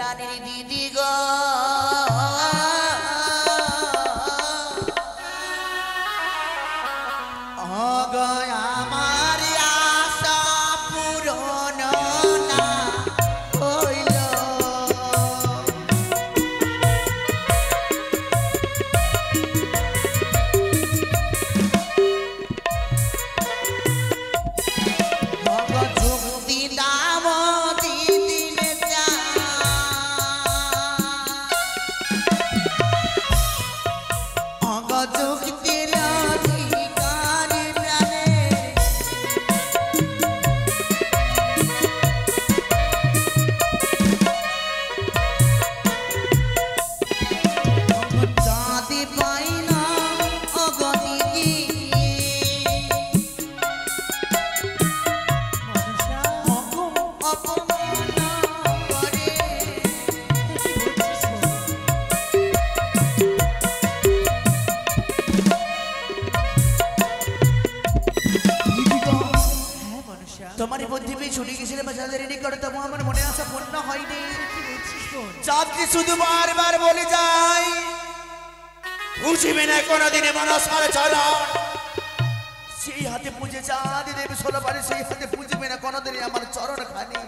প্রাণের দিদি গো তোমার বুদ্ধি পেয়ে ছুটি গেছিলে বাজারের নিকট তবু আমার মনে আশা পূর্ণ হয়নি চাঁদকে শুধু বারবার বলে যাই বুঝিবে না কোনদিনে মনসার চরণ সেই হাতে পুজে চাঁদ দেবে 16 বারে সেই হাতে পুজবে না কোনদিনই আমার চরণ খানি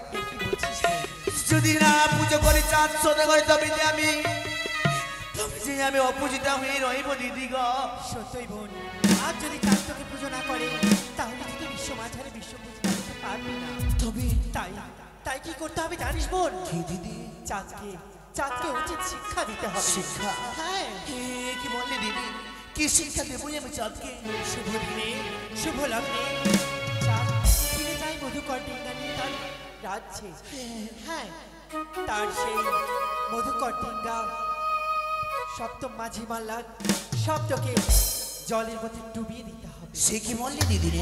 যদি না পুজো করে চাঁদ সোদা করে তবে যে আমি অপূজিতা হয়ে রইব দিদি গো সত্যই বোন আজ যদি চাঁদ তোকে পুজো না করে তাহলে কিন্তু বিশ্ব মাঝারে বিশ্ব পারবি না তবে তাই কি করতে হবে জানিস বোন কি দিদি চাঁদকে উচিত শিক্ষা দিতে হবে শিক্ষা হ্যাঁ কি বললি দিদি কি শিক্ষা দেবো আমি চাঁদকে শুভ দিনে শুভ লগ্নে চাঁদ ফিরে যায় মধুকর ডিঙ্গা নিয়ে তার রাজ্যে হ্যাঁ তার সেই মধুকর ডিঙ্গা সপ্তম মাঝি মাল্লা শব্দকে জলের মধ্যে ডুবিয়ে দিতে হবে সে কি বললি দিদি রে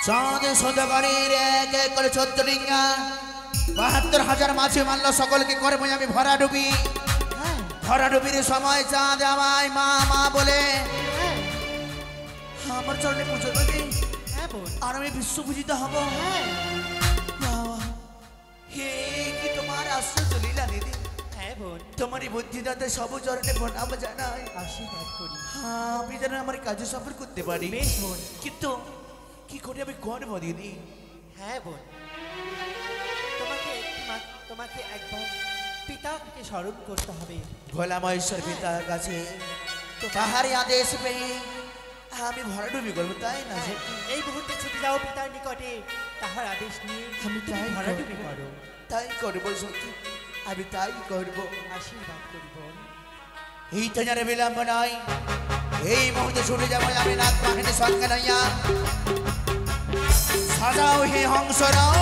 চাঁদ সদাগরের এক এক করে 14 ডিঙ্গা 72,000 মাছি মারল সকলকে করবো আমি ভরা ডুবি ভরা ডুবির সময় চাঁদ আমায় মা মা বলে আমার চরণে পুজো দেবে আর আমি বিশ্ব পূজিত হব হে কি তোমার আশ্চর্য লীলা দিদি তোমারই বুদ্ধিদাতে সব চরণে প্রণাম জানাই আশীর্বাদ করি আমি যেন আমার কাজে সফল করতে পারি কিন্তু কি করে আমি করবো দিদি হ্যাঁ বোন তোমাকে একবার পিতাকে স্মরণ করতে হবে ভোলা মহেশ্বর পিতার কাছে তাহারই আদেশ পেয়ে আমি ভরাডুবি করবো তাই না এই মুহূর্তে ছুটে যাও পিতার নিকটে তাহার আদেশ নিয়ে আমি তাই ভরাডুবি করো তাই করবো সত্যি আমি তাই করবো আশীর্বাদ করব এই তো জানে বিলম্ব নয় এই মুহূর্তে ছুটে যাবো আমি নাক পাখিতে সঙ্গে নইয়া সাজাও হে হংসরাও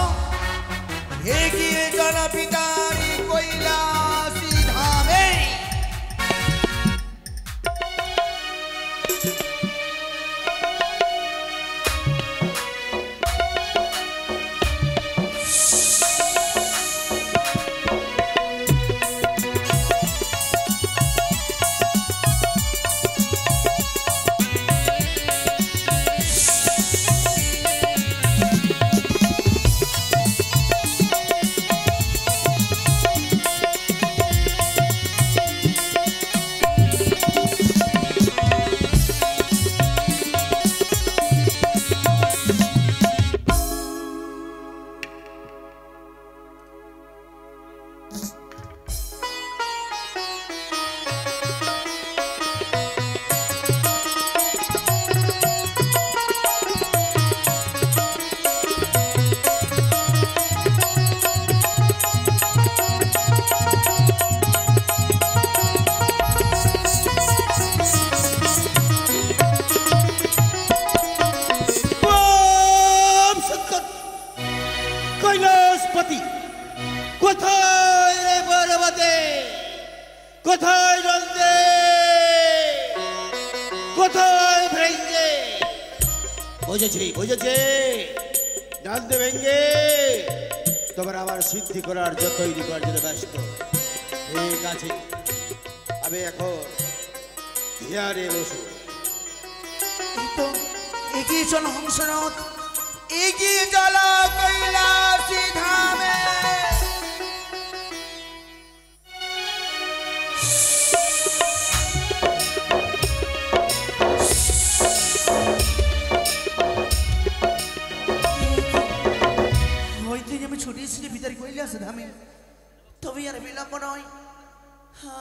এগিয়ে চল পিতারি কৈলাসী ধামে জানতে ভেঙ্গে তোমার আমার সিদ্ধি করার যতই জন্য ব্যস্ত ঠিক আছে আমি এখন ধিয়ারে বসু এই তো এগিয়ে চল হংসনাথ এগিয়ে চল কৈলাসী ধামে তবে আর বিলম্ব নয়,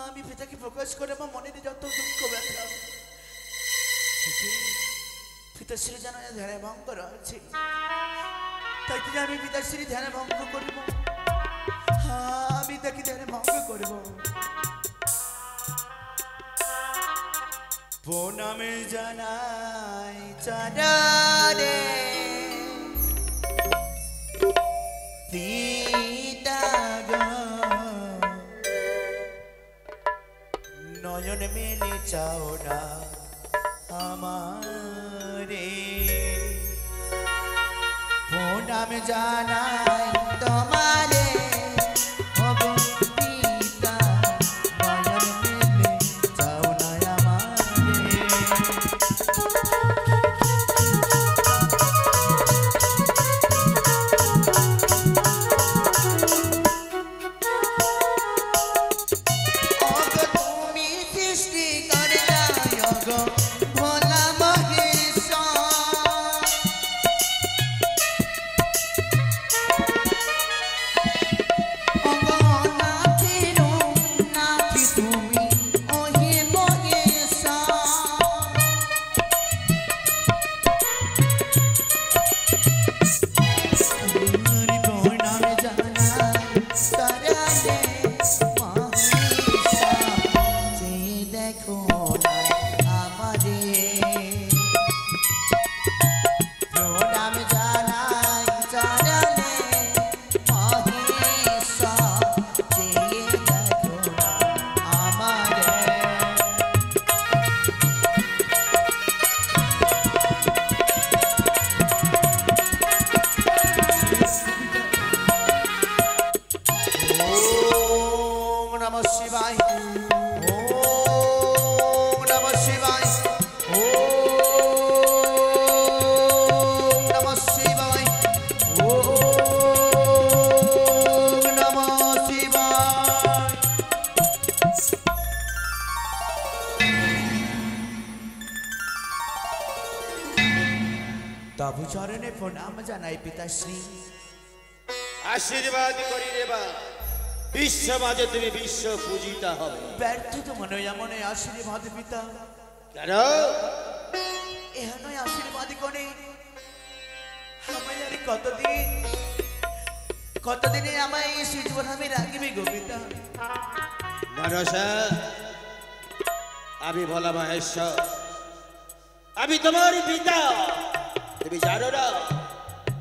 আমি পিতাকে প্রকাশ করে আমার মনের যত দুঃখ ব্যথা পিতাশ্রী যেন ধ্যানে ভঙ্গ রয়েছে, তাই তিনি আমি পিতাশ্রী ধ্যানে ভঙ্গ করিব, আমি তাকে ধ্যানে ভঙ্গ করিব। প্রণামে জানাই জানারে পিতা গো, নয়ন মেলে চাও না আমারে, প্রণামে জানাই তোমারে ওগো পিতা, নয়ন মেলে চাও না আমারে। ওগো তুমি সৃষ্টি করলা ওগো ভোলা মহেশ্বর, ওগো নাথেরও নাথি তুমি ওহে মহেশ্বর। তোমার প্রণাম জানাই তারারে মহেশ্বর, যে দেখো না আমারে, প্রণাম জানাই চরণে মহেশ্বর, যে দেখো না আমারে। ওম নমঃ শিবায়, ওম নমঃ শিবায়, ওম নমঃ শিবায়, ওম নমঃ শিবায়। তবু চরণে প্রণাম জানাই পিতাশ্রী, আশীর্বাদ করি রেবা, বিশ্ব মাঝে তুমি বিশ্ব পূজিতা হবে। ব্যর্থ তো মনে মনে আশীর্বাদ পিতা, কেন? এহা নয় আশীর্বাদ করে আমায় আর কতদিনে আমায় এই শিজবন আমি রাখিবি গো পিতা। মানসা, আমি ভোলা মহেশ্বর, আমি তোমার পিতা। তুমি জানো না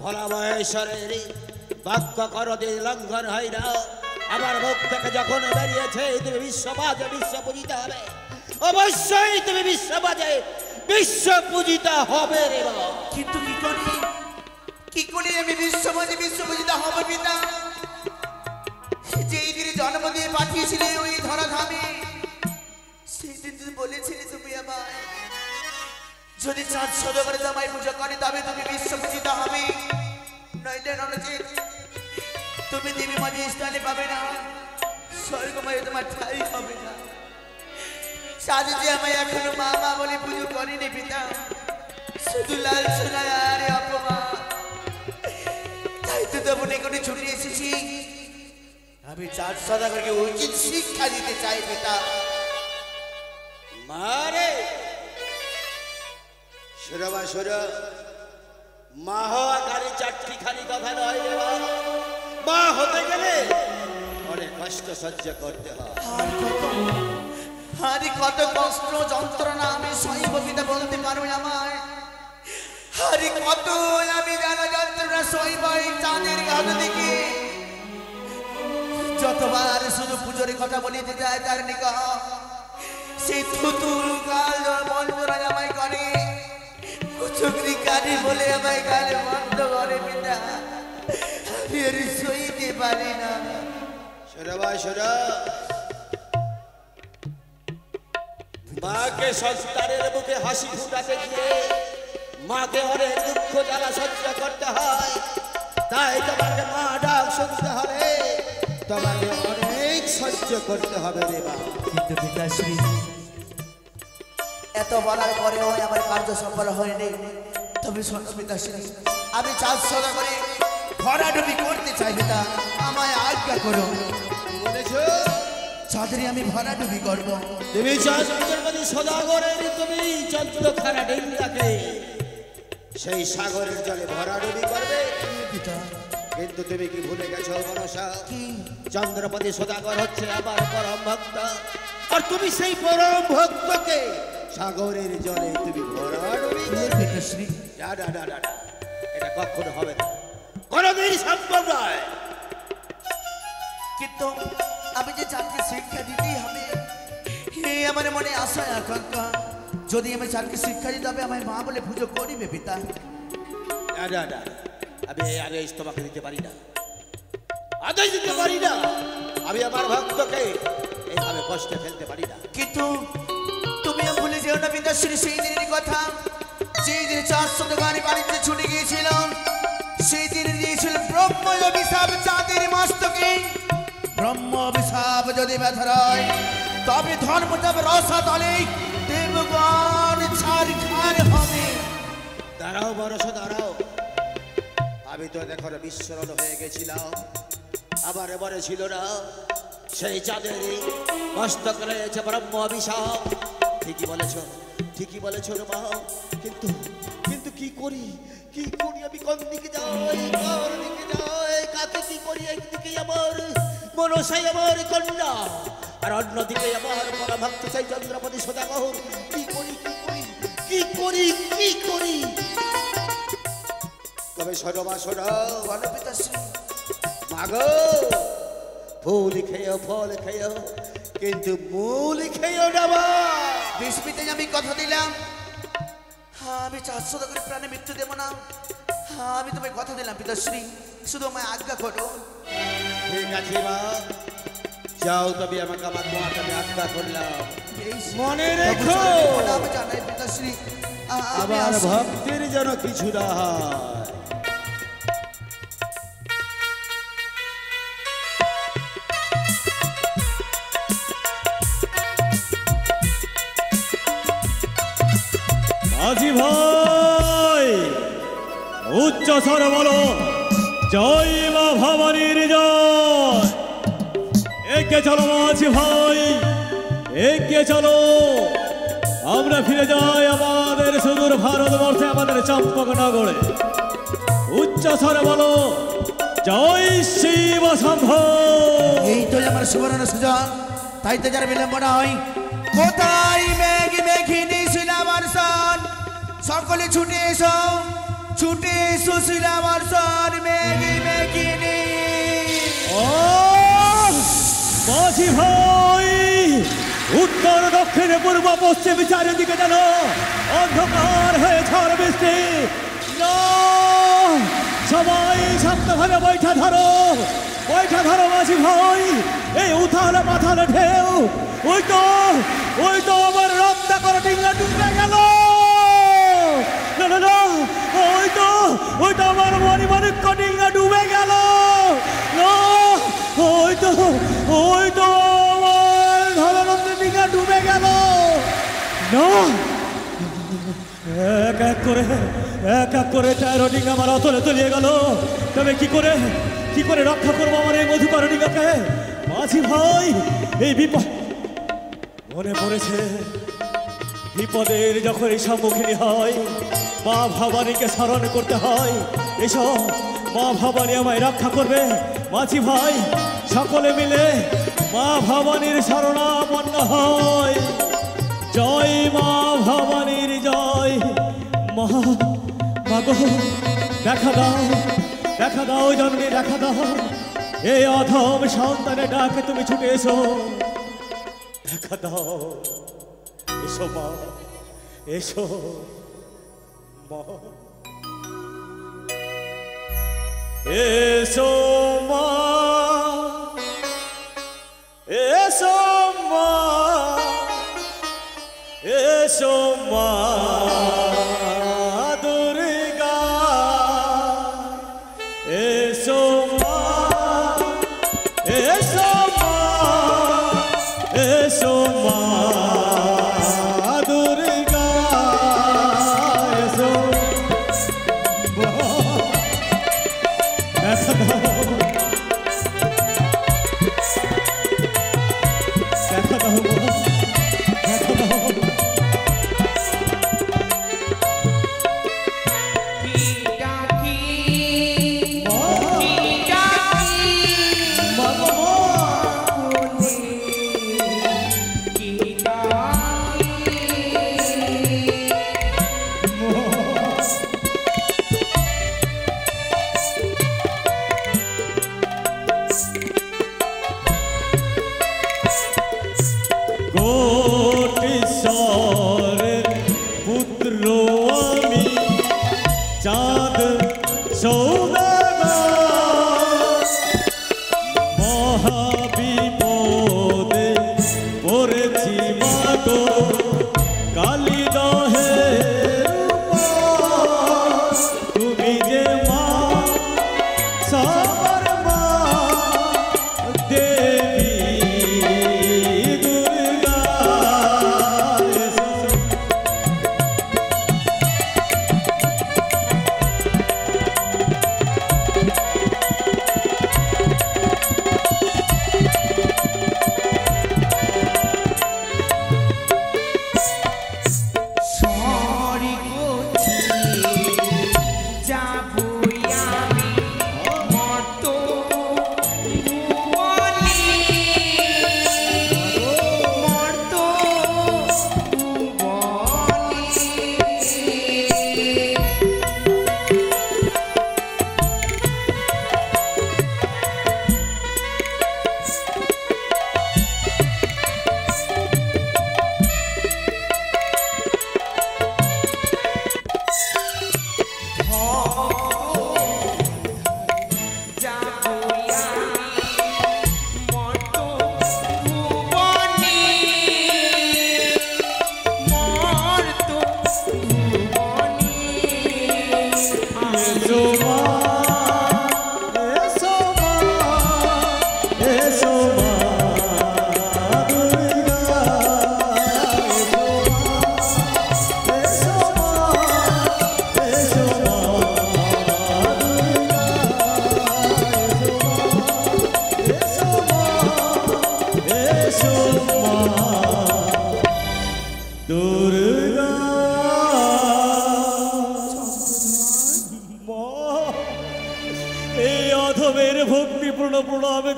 ভোলা মহেশ্বরের বাক্য করদিন লঙ্ঘন হয় না। আমার মুখ থেকে যখন বেরিয়েছে তুমি বিশ্ববাজে বিশ্ব পূজিতা হবে, অবশ্যই তুমি বিশ্ববাজে বিশ্ব পূজিতা হবে রে বাবা। কিন্তু কি করে আমি বিশ্বমাঝে বিশ্ব পূজিতা হব পিতা? যেই দিনে জন্ম দিয়ে পাঠিয়েছিলে ওই ধরাধামে, সেই দিন তুমি বলেছিলে তুমি আমায় যদি চাঁদ সদ করে তোমায় পুজো করে তবে তুমি বিশ্ব পূজিতা হবে, নইলে ননচিত তুমি দেবী মাঝে স্থানে পাবে না, স্বর্গময় তোমার ঠাই হবে না। সাজে আমায় এখনো মা মা বলে পুজো করেনি পিতা, শুধু লাল সোনায় আর অপমান। তাই তো তবু নিকটে ছুটে এসেছি, আমি চাঁদ সদাগরকে উচিত শিক্ষা দিতে চাই পিতা। মারে সুরবা সুর, মা হওয়া খালি চারটি খালি কথা নয় রে বাবা। মা হতে গেলে অনেক কষ্ট সহ্য করতে হয়। কত কষ্ট যন্ত্রণা আমি সইব পিতা বলতে পারবো আমায়। আরে কত আমি জানা যন্ত্রণা সইব এই চাঁদের ঘাট থেকে। যতবার শুধু পুজোর কথা বলিতে যায় তার নিকট সেই থুতুর কাল মন্ত্রা আমায় করে, কুচুকরি কানে বলে আমায় গালে বন্ধ করে পিতা, আমি আর সইতে পারি না। সুরবা সুর, মাকে সন্তানের মুখে হাসি ফুটাতে গিয়ে মাকে অনেক দুঃখ জ্বালা সহ্য করতে হয়, তাই তোমাকে মা ডাক শুনতে হবে, তোমাকে অনেক সহ্য করতে হবে রে বাবা। কিন্তু পিতাশ্রী এত বলার পরেও আমার কার্য সফল হয়নি। তবে শোনো পিতাশ্রী, আমি চাঁদ সদা করে ভরাডুবি করতে চাই পিতা, আমায় আজ্ঞা করো। চাঁদরে আমি ভরা ডুবি করব। তুমি চন্দ্রপতি সদাগরের তুমি চন্দ্রখানা ডিঙ্গাকে সেই সাগরের জলে ভরাডুবি করবে। পিতা কিন্তু তুমি কি ভুলে গেছো মনসা? কি চন্দ্রপতি সদাগর হচ্ছে আমার পরম ভক্ত, আর তুমি সেই পরম ভক্তকে সাগরের জলে তুমি ভরাডুবি করবে। পিতাশ্রী না না না না না, এটা কখনো হবে না, কোনোদিন সম্ভব নয়। কিন্তু আমি যে চাঁদকে শিক্ষা দিতেই হবে, হে আমার মনে আশা আকাঙ্ক্ষা। যদি আমি চাঁদকে শিক্ষা দিতে হবে, আমায় মা বলে পুজো করিবে পিতা। না না না, আমি এই আদেশ তোমাকে দিতে পারি না, আদেশ দিতে পারি না। আমি আমার ভক্তকে এইভাবে কষ্টে ফেলতে পারি না। কিন্তু তুমি ভুলে যেও না পিতাশ্রী সেই দিনের কথা, যেই দিন 400 গাড়ি বাড়িতে ছুটে গিয়েছিল। সেই দিন দিয়েছিল ব্রহ্ম অভিশাপ চাঁদের মস্তকে। ব্রহ্ম অভিশাপ যদি ব্যথা হয়, তবে ধর্ম তবে রসাতলে দেবগণ ছাড়খাড় হবে। দাঁড়াও বরস দাঁড়াও, আমি তো এখন বিস্মরণ হয়ে গেছিলাম। আবার এবারে ছিল না সেই চাঁদের মস্তক রয়েছে ব্রহ্ম অভিশাপ। ঠিকই বলেছ, ঠিকই বলেছ রে মা। কিন্তু কিন্তু কি করি, কি করি? আমি কোন দিকে যাই, কার দিকে যাই, কাকে কি করি? একদিকে আমার মনসাই আমার কন্যা, আর অন্যদিকে আমার পরভক্ত সেই চন্দ্রপতি সদাগর। কি করি, কি করি, কি করি, কি করি? তবে শোনো মা, শোনো বলো পিতাশ্রী। মাগো, ফুল খেয়েও ফল খেয়েও, কিন্তু মূল খেয়েও না মা। বিস্মিতে আমি কথা দিলাম, আমি 400 করে প্রাণে মৃত্যু দেব না। আমি তোমায় কথা দিলাম পিতাশ্রী, শুধু আমায় আজ্ঞা করো। ঠিক আছে মা, যাও তবে আমাকে আমার তোমাকে আমি আজ্ঞা করলাম। এই মনে রেখো, আমি জানাই পিতাশ্রী, আমি আমার আসি। ভক্তের যেন কিছু না হয়। মাঝি ভাই, উচ্চ স্বরে বলো জয় মা ভবানীর জয়। এগিয়ে চলো মাঝি ভাই, এগিয়ে চলো। আমরা ফিরে যাই আমাদের সুদূর ভারতবর্ষে, আমাদের চম্পকনগরে। উচ্চ স্বরে বলো জয় শিব শম্ভ। এই তো আমার সুবর্ণ সুযোগ, তাই তো যার বিলম্ব নয়। কোথায় মেঘ মেঘিনী শিলাবর্ষণ, সকলে ছুটে এসো, ছুটে এসো শিলাবর্ষণ মেঘ মেঘিনী। ও মাঝি ভাই, উত্তর দক্ষিণে পূর্ব পশ্চিম চারিদিকে যেন অন্ধকার হয়ে ঝড় বৃষ্টি। না, সবাই শক্তভাবে বৈঠা ধরো, বৈঠা ধরো মাঝি ভাই। এই উথালে পাথালে ঢেউ, ওই তো আমার রক্তা করে ডিঙ্গা ডুবে গেল। না না না, ওই তো আমার মণিমাণিক্য ডিঙ্গা ডুবে গেল। না, ওই তো আমার ধনরত্নের ডিঙ্গা ডুবে গেল। না, এক এক করে 4 ডিঙ্গা আমার অতলে তলিয়ে গেল। তবে কি করে রক্ষা করবো আমার এই মধুকর ডিঙ্গাকে? মাঝি ভাই, এই বিপদ মনে পড়েছে। বিপদের যখন এই সম্মুখীন হয়, মা ভবানীকে স্মরণ করতে হয়। এসো, মা ভবানী আমায় রক্ষা করবে। মাঝি ভাই, সকলে মিলে মা ভবানীর শরণাপন্ন হয়। জয় মা ভবানীর জয়। মা গো, দেখা দাও জননী, দেখা দাও। এই অধম সন্তানের ডাকে তুমি ছুটে এসো, দেখা দাও। এসো মা, এসো মা, এসো মা, এসো মা, এসো মা দুর্গা, এসো মা, এসো মা, এসো মা দুর্গা, এসো মা। দেখা দাও,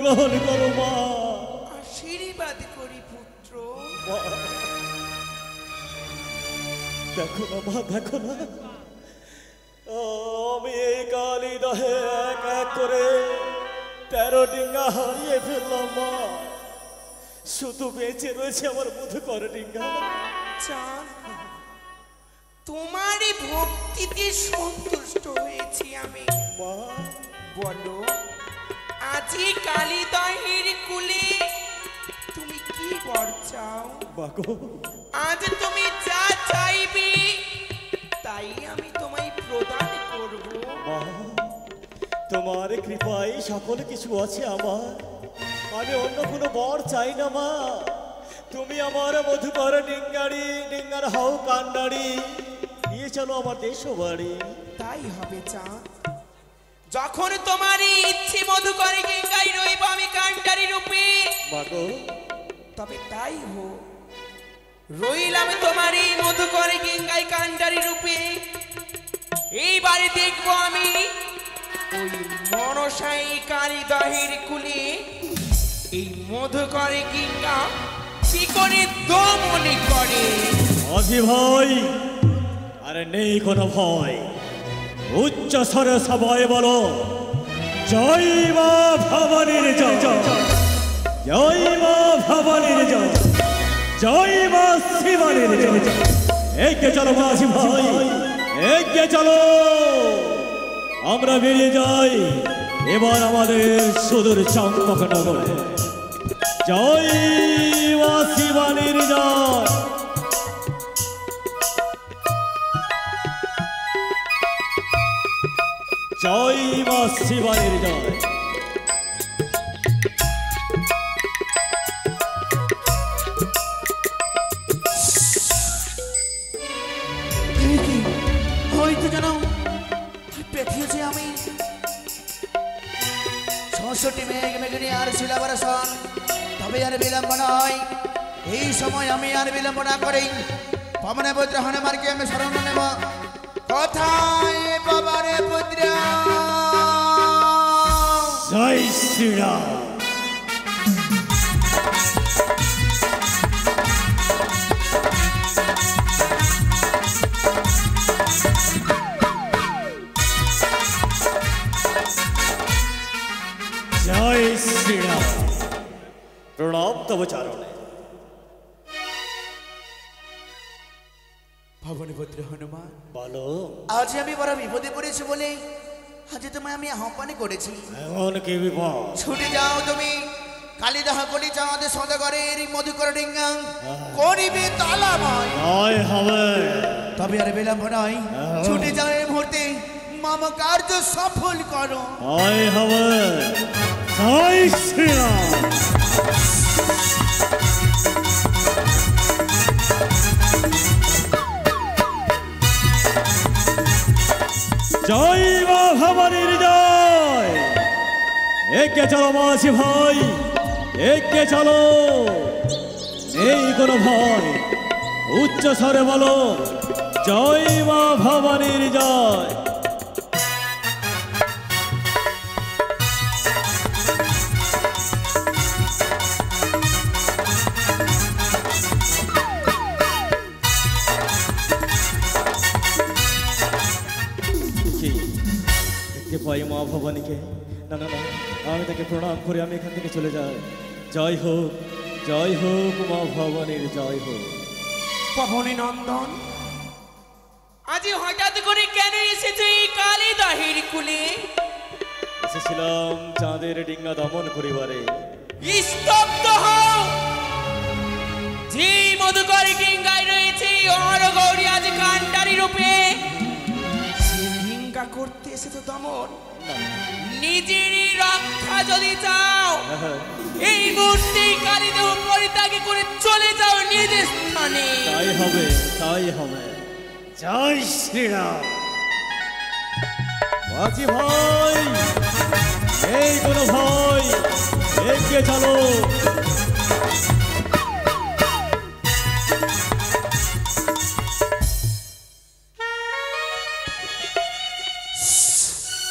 গ্রহণ করো মা। আশীর্বাদ করি পুত্র। মা, দেখো না মা, দেখো না, আমি এই কালী দহে এক এক করে 13 ডিঙ্গা হারিয়ে ফেললাম মা। শুধু বেঁচে রয়েছে আমার মধুকর ডিঙ্গা। চাঁদ, তোমারই ভক্তিতে সন্তুষ্ট হয়েছি আমি। মা, বলো, আজি কালিদহের কুলে তুমি কি বর চাও? মাগো, আজ তুমি যা চাইবে তাই আমি তোমায় প্রদান করব। মা, তোমার কৃপায় সকল কিছু আছে আমার। আমি অন্য কোনো বর চাই না মা। তুমি আমার মধুকর ডিঙ্গার হাও কান্ডারি নিয়ে চলো আমার দেশ বাড়ি। তাই হবে চাঁদ। যখন তোমারই ইচ্ছে মধুকরে গঙ্গায় রইব আমি কান্ডারি রূপে, মাগো, তবে তাই হোক। রইলাম তোমারই মধুকরে গঙ্গায় কান্ডারি রূপে। এইবারে দেখবো আমি ওই মনসাই কালিদহের কুলে এই মধুকরে গঙ্গা কি করে দমন করে। আজি ভাই, আরে নেই কোনো ভয়। উচ্চ স্বরে সবাই বলো, জয় মা ভবানীর জয়, জয় মা ভবানীর জয়, জয় মা শিবানীর জয়। এগিয়ে চলো মাঝি ভাই, এগিয়ে চলো, আমরা বেরিয়ে যাই এবার আমাদের সুদূর চম্পকনগরে। জয় মা শিবানীর জয়। জয় মা শিবানীর জয়। হয়তো যেন পেঠিয়েছি আমি ৬৬ মেঘ মেঘিনী আর শিলাবরসন, তবে আর বিলম্ব নয়। এই সময় আমি আর বিলম্ব না করেই পবনে পুত্র হনুমানকে আমি শরণ নেব। কোথায় বাবারে পুত্র? জয় শ্রীরাম। জয় শ্রীরাম। প্রণাম তব চারণে। ভবনপুত্র হনুমান, বলো, আজ আমি বড় বিপদে পড়েছি বলে আজ তোমায় আমি আহ্বান করেছি। এমন কি বিপদ? ছুটে যাও তুমি কালিদাহ কলি চাঁদ সদাগরের মধুকর ডিঙ্গা করিবে তালাময়। জয় হবে। তবে আর বিলম্ব নয়, ছুটে যাও এই মুহূর্তে মাম কার্য সফল করো। জয় হবে। জয় শ্রীরাম। জয় মা ভবানীর জয়। এগিয়ে চলো মাঝি ভাই, এগিয়ে চলো, এই কোনো ভয়। উচ্চ স্বরে বলো, জয় মা ভবানীর জয়। দেখতে পাই মা ভবানীকে। না না না, আমি তাকে প্রণাম করে আমি এখান থেকে চলে যাই। জয় হোক, জয় হোক মা ভবানীর জয় হোক। পবনী নন্দন, আজি হঠাৎ করে কেন এসেছে এই কালিদহের কুলে? এসেছিলাম চাঁদের ডিঙ্গা দমন করিবারে। স্তব্ধ হও। যে মধুকর ডিঙ্গায় রয়েছে অমর গৌরী আজ কান্ডারি রূপে, ডিঙ্গা করতে এসেছে দমন। নিজেরই রক্ষা যদি চাও এই মুহূর্তে কালিদেহ পরিত্যাগী করে চলে যাও নিজ স্থানে। তাই হবে, তাই হবে। জয় শ্রীরাম। মাঝি ভাই, এই কোনো ভয়, এগিয়ে চলো।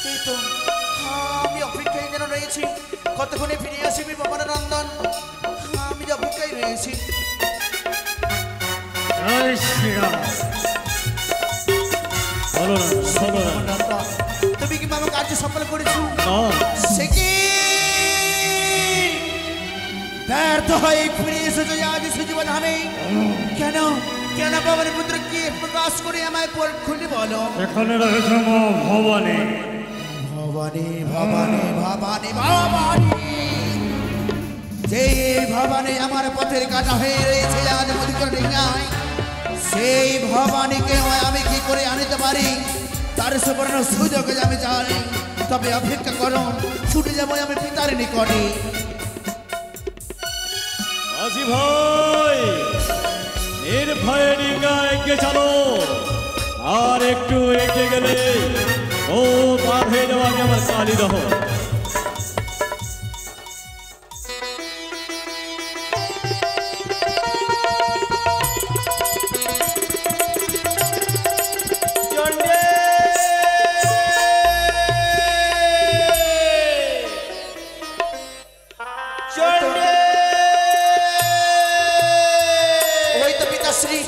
এই তো আমি অপেক্ষায় যেন রয়েছি, কতক্ষণে ফিরে নিয়েছি। জয় শ্রীরাম। বলো না, বলো না। তুমি কি মামা কার্য সফল করেছো? না। সে কি ব্যর্থ হয়ে ফিরে এসেছো আজ সুজীবন আমি? কেন কেন বাবার পুত্র কি প্রকাশ করে আমায় খুলে বলো। এখানে রয়েছে মা ভবানী। ভবানী ভবানী ভবানী ভবানী, যে ভবানী আমার পথের কাটা হয়ে রয়েছে আজ মধুকর ডিঙ্গায়, সেই ভবানীকে আমি কি করে আনিতে পারি তার সুবর্ণ সুযোগ আমি জানি। তবে অপেক্ষা করো, ছুটে যাবো আমি পিতার নিকটে। মাঝি ভাই, নির্ভয়ে ডিঙ্গা এগিয়ে চলো। আর একটু এগিয়ে গেলে ও পার হয়ে যাওয়া আমার কালীদহ। ওই তো পিতাশ্রী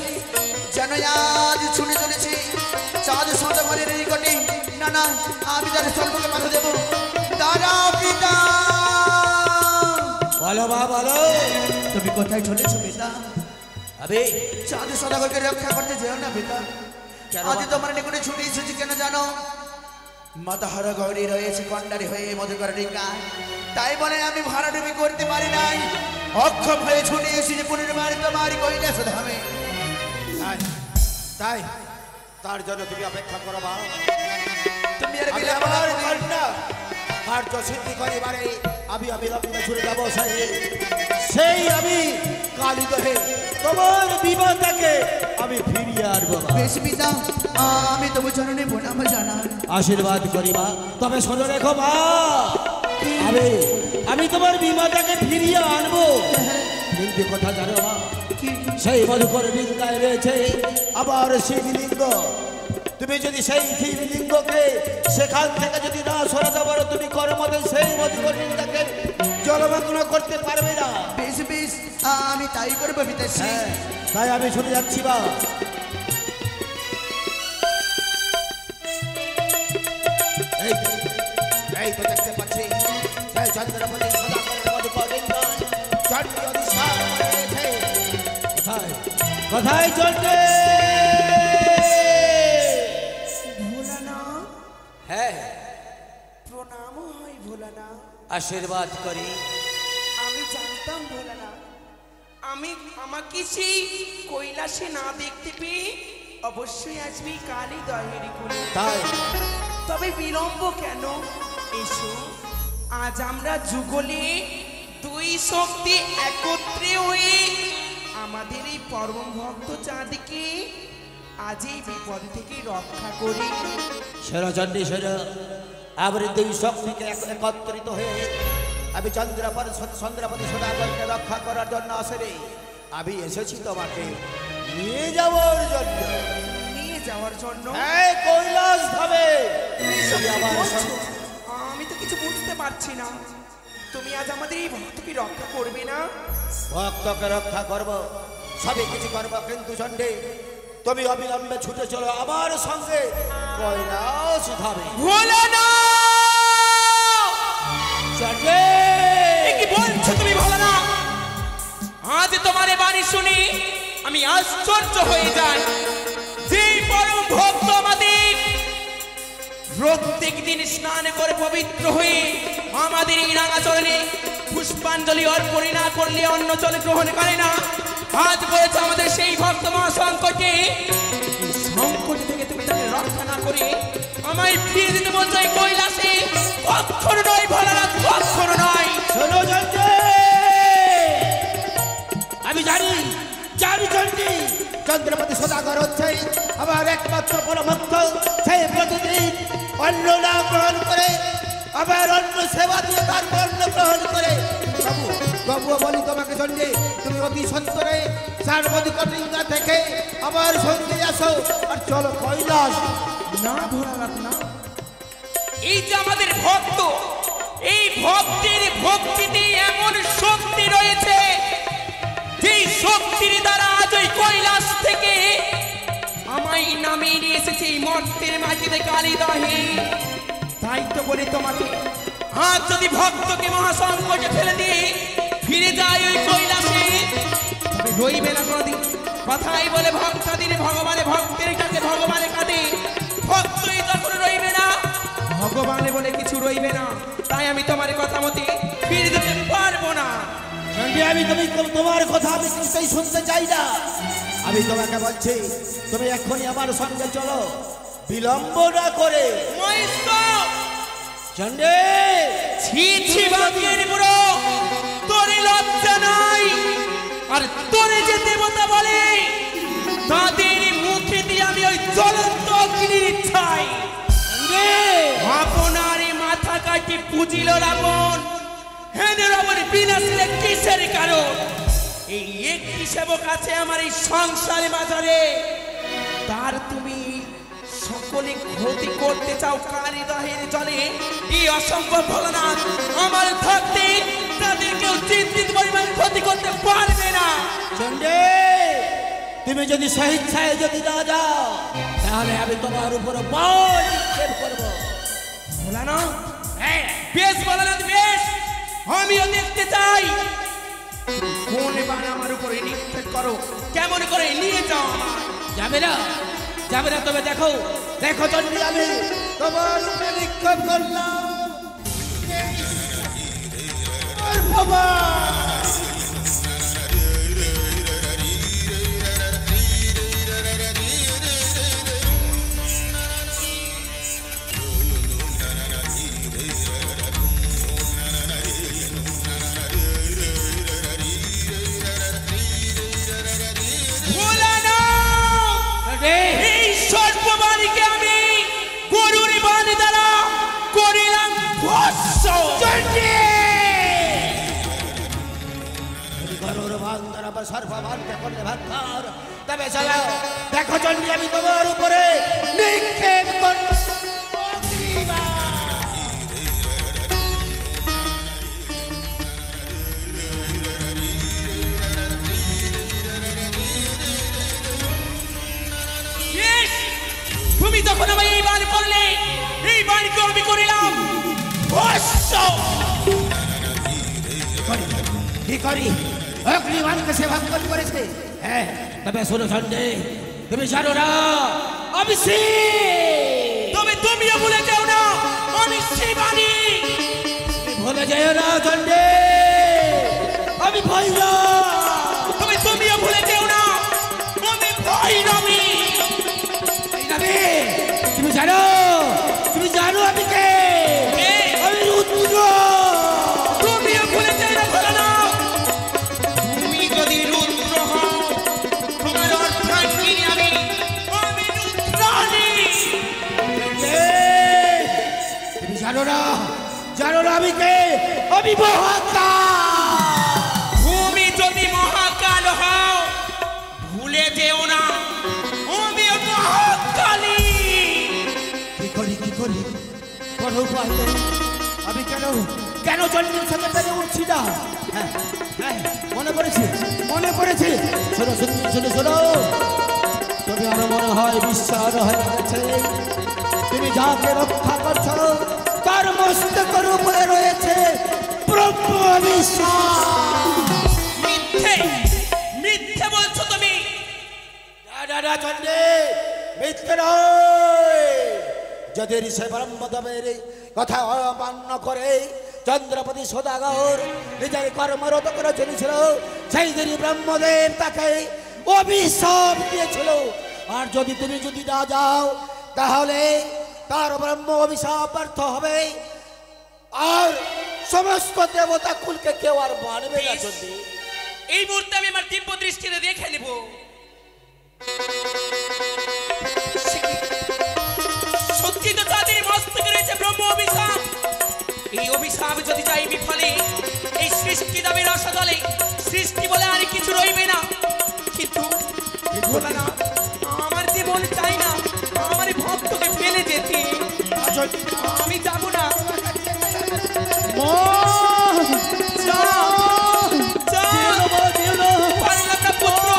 যেন আজ শুনে চলেছে চাঁদ সন্ধ্যা ঘরের নিকটে। না না, আমি তার সর্বকে মাথা দেবো। দাদা পিতা, বলো মা বলো। তুমি কোথায় চলেছো পিতা? আবে চাঁদ সদাগরকে রক্ষা করতে যেও না পিতা। কেন আজ মা? তোমার নিকটে ছুটে এসেছি কেন জানো? মাতাহারা গৌরী রয়েছে কন্ডারি হয়ে মধুকর ডিঙ্গায়, তাই বলে আমি ভাড়াডুবি করতে পারি নাই। অক্ষম হয়ে ছুটে এসেছি পুনর্বার তোমার কৈলাস ধামে। তাই তাই তার জন্য তুমি অপেক্ষা করো মা। তুমি আর আমি বিলম্ব না আমার করে- কন্যা কার্য সিদ্ধি করিবারে আমি অবিলম্বে ছুটে যাবো। সেই আমি কালীদহে তোমার বিবাহটাকে আমি ফিরিয়ে আনবো মা। বেশ পিতা, আমি তবু চরণে প্রণাম জানাই। আশীর্বাদ করিবা, তবে শোনো রেখো মা, আমি তোমার বিমাটাকে ফিরিয়ে আনবো। কিন্তু কথা জানো মা, কি সেই মধুকর ডিঙ্গায় রয়েছে আবার শিবলিঙ্গ। তুমি যদি সেই শিবলিঙ্গকে সেখান থেকে যদি না সরাতে পারো, তুমি কর্মতে সেই মধুকর ডিঙ্গাকে জলমগ্ন করতে পারবে না। বেশ বেশ, আমি তাই করবো পিতাশ্রী। হ্যাঁ, তাই আমি শুনে যাচ্ছি বা। এই তো দেখতে পাচ্ছি সেই চন্দ্রপতি সদাগরের মধুকর ডিঙ্গায় চণ্ডী অধিষ্ঠান করেছে। কোথায় কোথায় চণ্ডী? ভোলানাথ, হ্যাঁ, প্রণাম হয় ভোলানাথ। আশীর্বাদ করি। আমি জানতাম ভোলানাথ, আমাকে সেই কৈলাসে না দেখতে পেয়ে অবশ্যই আসবি কালী দহের কুলে। তাই তবে বিলম্ব কেন? এসো, আজ আমরা যুগলে দুই শক্তি একত্রে হয়ে আমাদের এই পরম ভক্ত চাঁদকে আজ এই বিপদ থেকে রক্ষা করি। সেরা চণ্ডী সেরা আবার দুই শক্তিকে একত্রিত হয়ে আমি চন্দ্রপতি সদাগরকে রক্ষা করার জন্য আসেনি। আমি এসেছি তোমাকে নিয়ে যাওয়ার জন্য। নিয়ে যাওয়ার জন্য? এই কৈলাস ধামে এসব তুমি কি আমার বলছো? সঙ্গে- আমি তো কিছু বুঝতে পারছি না। তুমি আজ আমাদের এই ভক্তকে রক্ষা করবে না? ভক্তকে রক্ষা করব, সবই কিছু করব, কিন্তু চণ্ডী তুমি অবিলম্বে ছুটে চলো আমার সঙ্গে কৈলাস ধামে। চণ্ডী, কি বলছো তুমি ভোলানা? আজ তোমার এই বাণী শুনে আমি আশ্চর্য হয়ে যাই। যে পরম ভক্ত আমাদের প্রত্যেক দিন স্নান করে পবিত্র হয়ে আমাদের এই রাঙা চরণে পুষ্পাঞ্জলি অর্পণ না করলে অন্য জল গ্রহণ করে না, আজ বলেছে আমাদের সেই ভক্ত মহাসংকটে, সংকট থেকে তুমি তাকে রক্ষা না করে আমায় ফিরে দিতে বলছো এই কৈলাসে। কখনো নয় ভোলানাথ, কখনো নয়। শোনো চণ্ডী, আমি জানি চণ্ডী চন্দ্রপতি সদাগর হচ্ছে আমার একমাত্র পরমভক্ত। সেই প্রতিদিন অন্ন না গ্রহণ করে, আবার অন্য সেবা দিয়ে তার অন্ন গ্রহণ করে। তবুও বলি তোমাকে চণ্ডী, তুমি অতি সত্তরে সার্বদিক ডিঙ্গা থেকে আমার সঙ্গে আসো আর চলো কৈলাস। না ভোলানাথ না, এই যে আমাদের ভক্ত, এই ভক্তের ভক্তিতে এমন শক্তি রয়েছে যে আমি নিয়ে এসেছি মর্তের মাটিতে কালী দহে। তাই তো বলি তোমাকে, আজ যদি ভক্তকে মহাসংকটে ফেলে দিয়ে ফিরে যায় ওই কৈলাসে, তবে রইবে না কোনদিন। কথাই বলে ভক্তাদিন ভগবানে ভক্তের কাছে ভগবানে কাঁদে, ভক্তই তখন রইবে না, ভগবানে বলে কিছু রইবে না। তাই আমি তোমার কথা মতে ফিরে যেতে পারবো না। চন্ডী, আমি তোমার কথা আমি কিছুই শুনতে চাই না। আমি তোমাকে বলছি, তুমি এক্ষুনি আমার সঙ্গে চলো, বিলম্ব না করে। মহেশ্বর! চন্ডী! ছি ছি বাঙ্গের বুড়ো, তোরে লজ্জা নাই? আর তোরে যে দেবতা বলে, তাদের মুখে দিয়ে আমি ওই জ্বলন্ত অগ্নির ইচ্ছাই আপনার মাথা কাটি পুজিল রাবণ। হেন রাবণ বিনাশে কিসের কারণ? এই একটি সেবক আছে আমার এই সংসারে বাজারে, তার তুমি সকলে ক্ষতি করতে চাও কালী দহের জলে। এই অসম্ভব ভোলানাথ আমার থাকতে তাদের কেউ চিন্তিত পরিমাণ ক্ষতি করতে পারবে না। চন্ডী, তুমি যদি স্বেচ্ছায় যদি না যাও, তাহলে আমি তোমার উপরে বল নিক্ষেপ করবো। ভোলানাথ, বেশ ভোলানাথ বেশ, আমিও দেখতে চাই কোন এবার আমার উপরে নিক্ষেপ করো, কেমন করে নিয়ে যাও। যাবে না, যাবে না, তবে দেখো দেখো চন্ডী, আমি তোমার উপরে নিক্ষেপ করলাম। বাবা! এই সর্ববাণীকে আমি গরুর বাণী দ্বারা করিলাম ভস্ম। গরুর বাণ দ্বারা বা সর্ববাণকে করলে ভাগ্যর, তবে চলো দেখো চন্ডী, আমি তোমার উপরে নিক্ষেপ করব। তুমি যখন আমায় এই বাণ করলে, এই বাণকে আমি করিলাম ভস্ম। কি করি? অগ্নিবাণকে সে ভক্ষণ করেছে। হ্যাঁ, তবে শোনো চন্ডী, তুমি জানো না আমি শিব। তবে তুমিও ভুলে যেও না আমি শিবানী। ভুলে যেও না চন্ডী, আমি ভৈরব। তবে তুমিও ভুলে যেও না আমি ভৈরবী। তুমি জানো, তুমি জানো আমি কে? আমি রুদ্র। তুমিও ভুলে যেও না ভোলানাথ, তুমি যদি রুদ্র হও, তোমার অর্থাৎ আমি রুদ্রাণী। তুমি জানো না, জানো না আমি কে? আমি মহাকাল। তুমি যদি মহাকাল হও, ভুলে যেও না আমি মহাকালী। কি করি, কি করি? কোনো উপায় নেই। আমি কেন কেন চন্ডীর সাথে পেরে উঠছি না? হ্যাঁ হ্যাঁ, মনে পড়েছে, মনে পড়েছে। শোনো শোনো শোনো শোনো, তুমি আরো মনে হয় বিশ্বাস হয়ে গেছে। তুমি যাকে রক্ষা করছো তার মস্তকের উপরে রয়েছে ব্রহ্ম বিশ্বাস। মিথ্যে, মিথ্যে বলছো তুমি। দাদা চন্ডী, মিথ্যে নয়। যদি সে ব্রহ্মদেবের কথা অমান্য করে চন্দ্রপতি সদাগর নিজের কর্মরত করে চলেছিল, সেই দিনই ব্রহ্মদেব তাকে অভিশাপ দিয়েছিল। আর যদি তুমি যদি না যাও, তাহলে তার ব্রহ্ম অভিশাপ ব্যর্থ হবে, আর সমস্ত দেবতা কুলকে কেউ আর মানবে না। চন্ডী, এই মুহূর্তে আমি আমার দিব্য দৃষ্টিতে দেখে নেব। সত্যি তো তাদের মস্তকে রয়েছে ব্রহ্ম অভিশাপ। এই অভিশাপ যদি যাই বিফলে, এই সৃষ্টি দাবি রসদলে সৃষ্টি বলে আর কিছু রইবে না। কিন্তু ভোলানাথ, আমার জীবন চাই না আমার ভক্তকে ফেলে যেতে। আমি যাব না। পারলাম না পুত্র,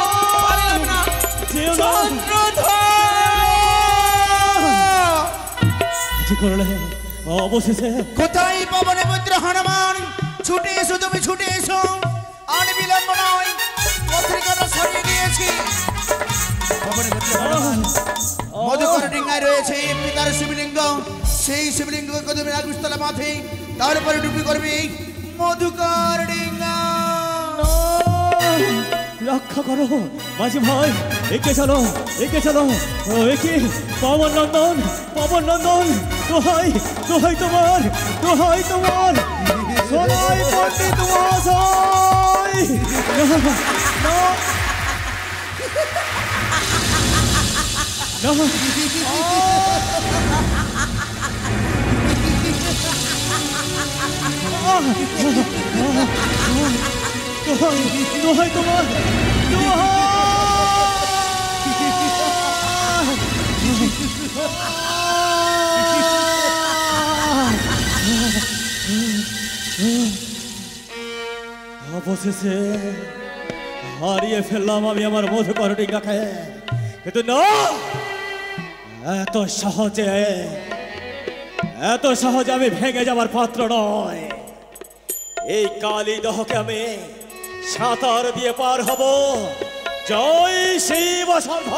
পারলাম না। চন্দ্রধর করলে অবশেষে কোথায় পবনে পুত্র হনুমান ছুটে এসো তুমি ছুটে এসো আর বিলম্ব নয় পত্রিকাটা সরিয়ে দিয়েছি পবনে পুত্র হনুমান মধুকর ডিঙ্গায় রয়েছে পিতার শিবলিঙ্গ সেই শিবলিঙ্গকে তুমি রাগুস্তলা মাথে তারপরে ডুবি করবে মধুকর ডিঙ্গা রক্ষা করো মাঝি ভাই একে চলো ও একে পবন নন্দন দোহাই তোমার সোনাই পণ্ডিত মহাশয় দোহাই তোমার অবশেষে হারিয়ে ফেললাম আমি আমার মধুকর ডিঙ্গাকে কিন্তু না এত সহজে আমি ভেঙে যাবার পাত্র নয় এই কালীদহকে আমি সাঁতার দিয়ে পার হব জয় শিব শম্ভ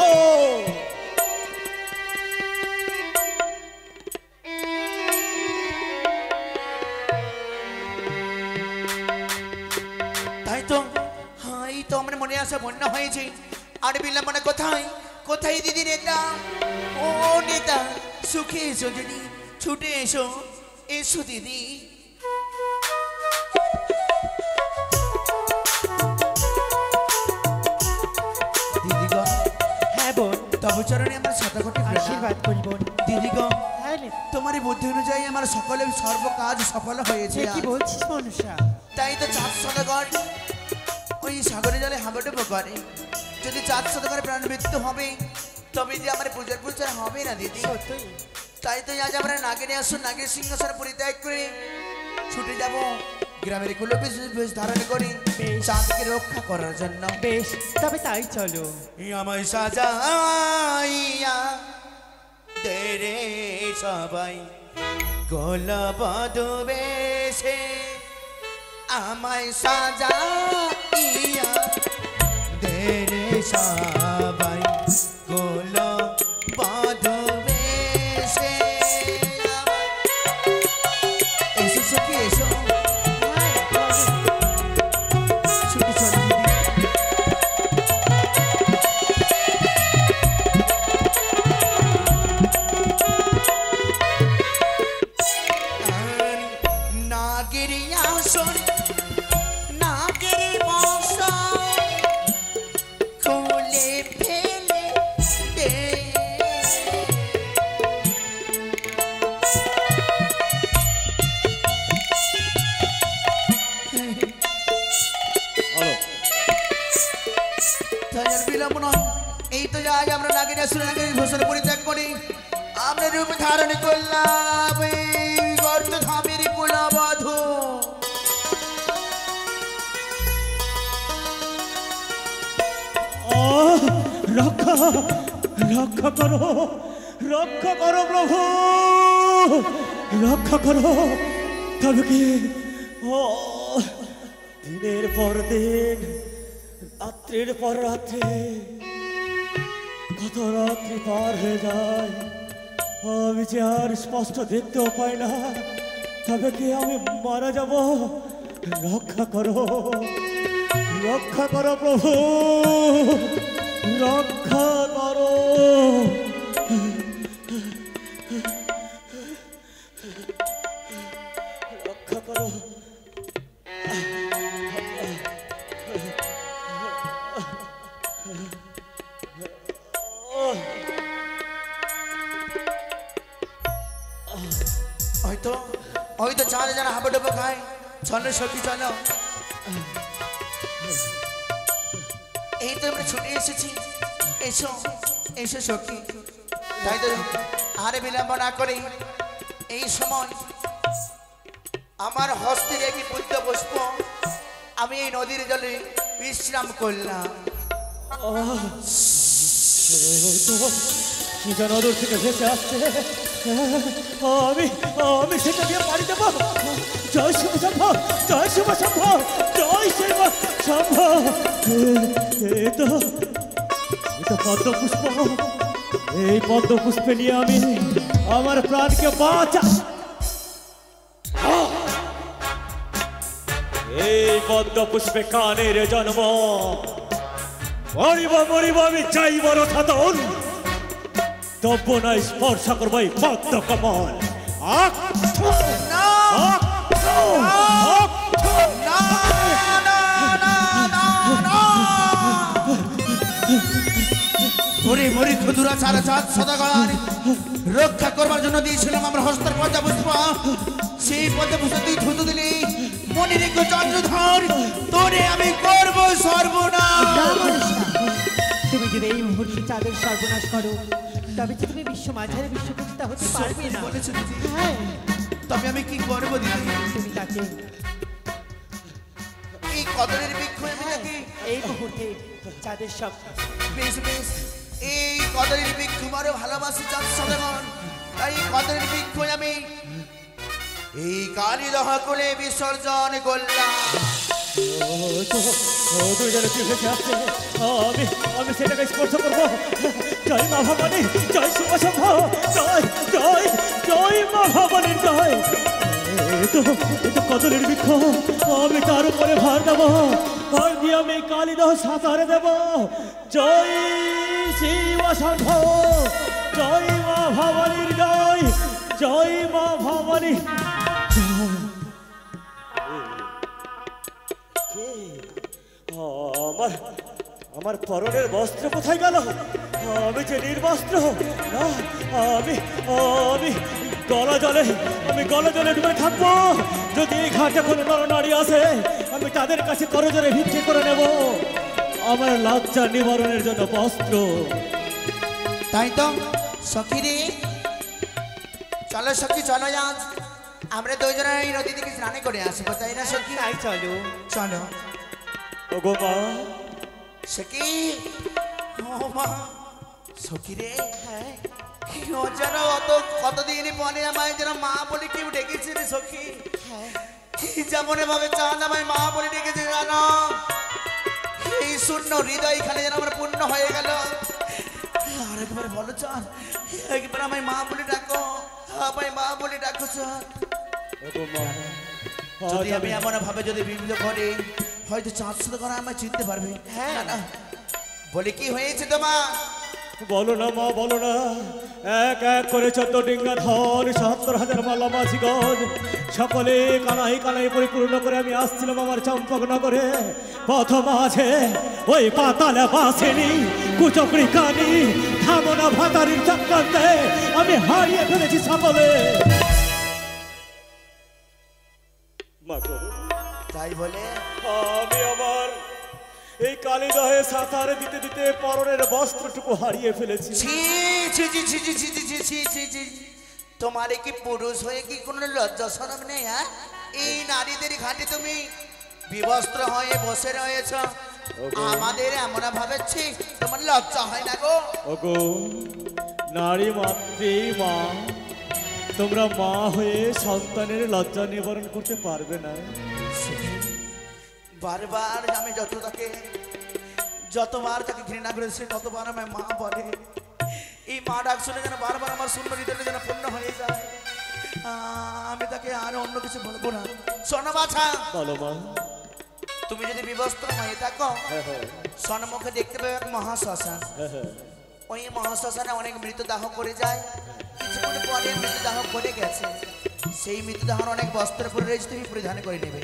তাই তো আমার মনে আসা বন্যা হয়েছে আর বিলম্ব না কোথায় দিদি নেতা ও নেতা সুখে এসো দিদি ছুটে এসো দিদি দিদিগণ হ্যাঁ বোন তব চরণে আমার শতকোটি আশীর্বাদ করি বোন দিদিগণ হ্যাঁ রে। তোমার এই বুদ্ধি অনুযায়ী আমার সকলে সর্ব কাজ সফল হয়েছে সে কি বলছিস মনুষ্যা তাই তো চাঁদ সদাগর ওই সাগরে জলে হাঁপাডুবো করে যদি চাঁদ সদাগরের প্রাণ মৃত্যু হবে তবে যে আমার পূজার হবে না দিদি সত্যই তাই তো আজ আমরা নাগেরে আসুন নাগের সিংহাসন পরিত্যাগ করে ছুটে যাব গ্রামের কুলো বেশ ধারণ করি চাঁদকে রক্ষা করার জন্য বেশ তবে তাই চলো আমায় সাজাইয়া দে রে সবাই গোলা বধবেশে আমায় সাজাইয়া দে রে সবাই গোলা বধবেশে এসো সখী এসো ছুটি চলো দিদি নাগেরি আসন নাগেরি বসন খুলে ফেলে দে তাই আর বিলম্ব নয় এই তো আজ আমরা নাগেরি আসন নাগেরি ভূষণ পরিত্যাগ করি আমরা রূপ ধারণ করলাম এই গর্ত ধামের কুলাবধূ রক্ষা করো প্রভু রক্ষা করো তবে কি দিনের পর দিন রাত্রির পর রাত্রি কত রাত্রি পার হয়ে যায় আমি যে আর স্পষ্ট দেখতেও পাই না তবে কি আমি মারা যাব রক্ষা করো প্রভু রক্ষা করো রক্ষা করো হয়তো চাঁদে যারা হাঁপাডুবো খায় চলো সখী চলো এই তো আমরা ছুটে এসেছি এসো সখী তাই তো আরে বিলম্ব না করে এই সময় আমার হস্তের একটি বুদ্ধ পুষ্প আমি এই নদীর জলে বিশ্রাম করলাম কি যেন দূর থেকে ভেসে আসছে আমি আমি সেটা দিয়ে পাড়ি দেবো। জয় শিব শম্ভ, জয় শিব শম্ভ, জয় শিব শম্ভ। এটা পদ্ম পুষ্প, এই পদ্ম পুষ্পে নিয়ে আমি আমার প্রাণকে বাঁচা। এই পদ্ম পুষ্পে কানের জন্ম, মরিব মরিব আমি চাইব রথাতন, তব্য নাই স্পর্শ করবো এই পদ্ম কমল। ওরে মরি ক্ষুদুরা ছাড়া চাঁদ সদাগর রক্ষা করবার জন্য দিয়েছিলাম আমরা হস্তের পদ্ম পুষ্প। সেই পদ্ম পুষ্প তুই ধুতু দিলি মনে রেখো চন্দ্রধর, তোরে আমি করব সর্বনাশ। তুমি যদি এই মুহূর্তে চাঁদের সর্বনাশ করো, তবে কি তুমি বিশ্ব মাঝারে বিশ্বপূজিতা হতে পারবে না? বলেছো দিদি, হ্যাঁ, তবে আমি কি করবো দিদি? তুমি তাকে এই কদরের বৃক্ষ আমি নাকি এই মুহূর্তে চাঁদের সব বেশ বেশ এই কদরের বৃক্ষ আরো ভালোবাসি চাঁদ সদাগর, তাই এই কদরের বৃক্ষ আমি এই কালী দহা করে বিসর্জন করলাম। আমি আমি সেটাকে স্পর্শ করবো। জয় মা ভবানী, জয় শিব শম্ভ, জয় জয় জয় মা ভবানীর জয়। এটা কদলের বৃক্ষ, আমি তার উপরে ভার দেবো, ভার দিয়ে আমি কালীদহ সাঁতারে দেব। জয় শিব শম্ভ, জয় মা ভবানীর জয়, জয় মা ভবানী। আমার আমার পরনের বস্ত্র কোথায় গেল? আমি যে নির্বস্ত্র। আমি আমি গলা জলে ডুবে থাকবো। যদি এই ঘাটে কোনো নরনারী আসে, আমি তাদের কাছে করজোরে ভিক্ষে করে নেব আমার লজ্জা নিবারণের জন্য বস্ত্র। তাই তো সখী রে, চলো সখী চলো, আজ আমরা দুজনে এই নদী থেকে স্নানে করে আসবো, তাই না সখী? তাই চলো। চলো ওগো মা, সখী। ও মা, সখী রে, হ্যাঁ, ও যেন কতদিন পরে আমায় যেন মা বলে কেউ ডেকেছে রে সখী। হ্যাঁ, কি যেমন ভাবে চাঁদ আমায় মা বলে ডেকেছে জানো? এই শূন্য হৃদয় এখানে যেন আমার পূর্ণ হয়ে গেল। আরেকবার বলো চাঁদ, একবার আমায় মা বলে ডাকো, আমায় মা বলে ডাকো চাঁদ। ওগো মা, যদি আমি এমন ভাবে যদি বিবিধ করে, হয়তো চাঁদ শুধু করে আমায় চিনতে পারবে। হ্যাঁ। না, না, বলে কি হয়েছে তোমার? বলো না মা, বলো না। এক এক করে 14 ডিঙ্গা ধন, ৭০,০০০ মালা মাঝিগণ, সকলে কানাই কানাই পরিপূর্ণ করে আমি আসছিলাম আমার চম্পকনগরে। পথ মাঝে ওই পাতালে বাসেনি কুচকরি কানি, থামনা ভাতারির চক্রান্তে আমি হারিয়ে ফেলেছি সকলে। মা গো, তাই বলে আমি আমার এই কালীদহে সাঁতার দিতে দিতে পরনের বস্ত্রটুকু হারিয়ে ফেলেছি। ছি ছি ছি ছি ছি ছি ছি ছি ছি ছি ছি। তোমার কি পুরুষ হয়ে কি কোনো লজ্জা শরম নেই? হ্যাঁ, এই নারীদের ঘাটে তুমি বিবস্ত্র হয়ে বসে রয়েছ, আমাদের এমন ভাবেছি, তোমার লজ্জা হয় না গো? ওগো নারী মাতৃ মা, তোমরা মা হয়ে সন্তানের লজ্জা নিবারণ করতে পারবে না। বারবার আমি যতবার তাকে ঘৃণা করেছি, ততবার আমার মা বলে। এই মা ডাক শুনে যেন বারবার আমার শূন্য হৃদয়টা যেন পূর্ণ হয়ে যায়। আমি তাকে আর অন্য কিছু বলবো না। শোনো বাছা, বলো মা। তুমি যদি বিবস্ত্র হয়ে থাকো, হ্যাঁ হ্যাঁ সন্মুখে দেখতে পাবে এক মহাশ্মশান। হ্যাঁ। ওই মহাশ্মশানে অনেক মৃতদেহ করে যায়, কিছুক্ষণ পরে মৃতদেহ করে গেছে। সেই মৃতদেহর অনেক বস্ত্র পরে রয়েছে, তুমি পরিধান করে নেবে।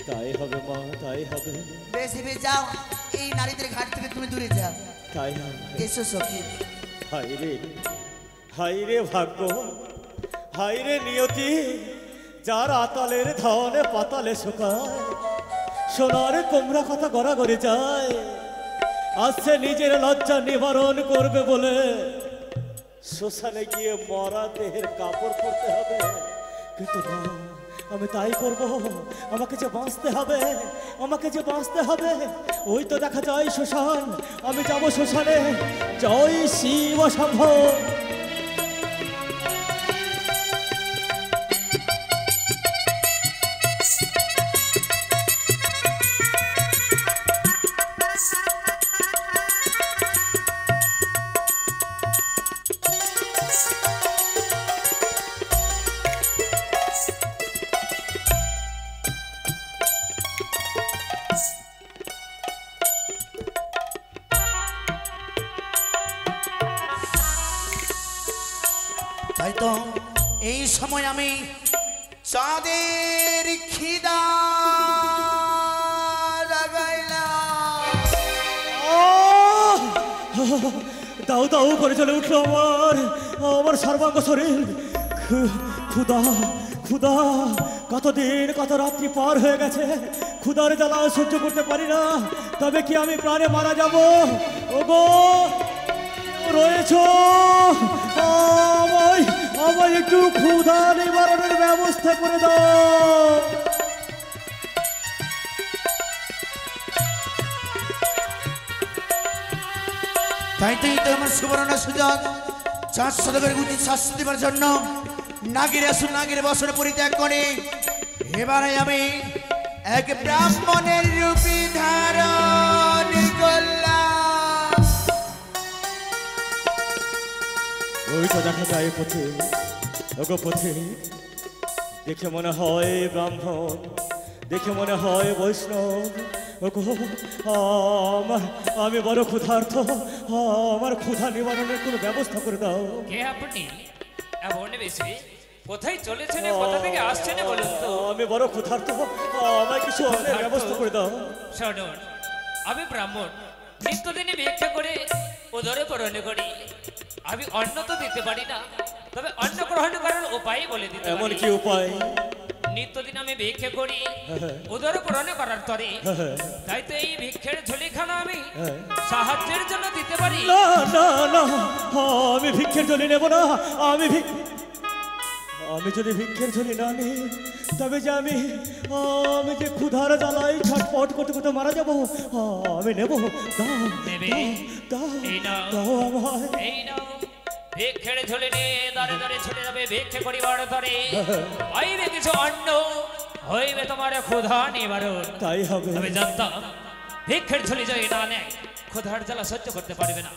তাই হবে মা, তাই হবে, বেশি বেশি যাও, এই নারীদের ঘাট থেকে তুমি দূরে যাও। তাই হবে। এসো সখী। হাই রে ভাগ্য, হাই রে নিয়তি, যার আতালের ধনে পাতালে শুকায়, সোনার কুমড়া কথা গড়াগড়ি যায়, আসছে নিজের লজ্জা নিবারণ করবে বলে শ্মশানে গিয়ে মরা দেহের কাপড় পরতে হবে। কিন্তু না, আমি তাই করব। আমাকে যে বাঁচতে হবে, আমাকে যে বাঁচতে হবে। ওই তো দেখা যায় শ্মশান, আমি যাব শ্মশানে। জয় শিব শম্ভ। তাই তো এই সময় আমি চাঁদের খিদা লাগাইলাম। দাউ দাউ করে চলে উঠলো আমার সর্বাঙ্গ শরীর। ক্ষুধা ক্ষুধা, কতদিন কত রাত্রি পার হয়ে গেছে, ক্ষুধার জ্বালা সহ্য করতে পারি না। তবে কি আমি প্রাণে মারা যাব? ওগো রয়েছ, আমায় একটু ক্ষুধা নিবারণের ব্যবস্থা করে দাও। তাই তো আমার সুবর্ণ সুযোগ, 4 শতকের গুটি শাস্তি দেবার জন্য নাগির আসুন, নাগির বসন পরিত্যাগ করে এবারে আমি এক ব্রাহ্মণের রূপী ধারণ করলাম। ওই তো দেখা যায় পথে, ওগো পথে, দেখে মনে হয় ব্রাহ্মণ, দেখে মনে হয় বৈষ্ণব। ওগো আমি বড় ক্ষুধার্ত, আমার ক্ষুধা নিবারণের কোনো ব্যবস্থা করে দাও। কে আপনি? এমন বেশি কোথায় চলেছেন, কোথা থেকে আসছেন বলুন তো? আমি বড় ক্ষুধার্ত, আমায় কিছু অন্যের ব্যবস্থা করে দাও। শুনুন, আমি ব্রাহ্মণ, নিত্যদিনে ভিক্ষা করে উদরে পূরণ করি। আমি অন্ন তো দিতে পারি না, তবে অন্ন গ্রহণ করার উপায় বলে দিতে এমন পারি। কি উপায়? নিত্যদিন আমি ভিক্ষা করি উদর পূরণ করার তরে, তাই তো এই ভিক্ষের ঝুলিখানা আমি সাহায্যের জন্য দিতে পারি। না না না, আমি ভিক্ষের ঝুলি নেব না। আমি যদি ভিক্ষের ঝুলি না নিই, তবে যে আমি যে ক্ষুধার জ্বালাই ছটফট করতে করতে মারা যাব। আমি নেব, দাও নেবে? দাও এই নাও, দাও আমায়। এই নাও ভিক্ষের ঝুলি নিয়ে দাঁড়ে দাঁড়ে ছুটে যাবে ভিক্ষে করিবার তরে, পাইবে কিছু অন্ন, হইবে তোমার ক্ষুধা নিবারণ। তাই হবে। আমি জানতাম ভিক্ষের ঝুলি যদি না নেয় ক্ষুধার জ্বালা সহ্য করতে পারবে না,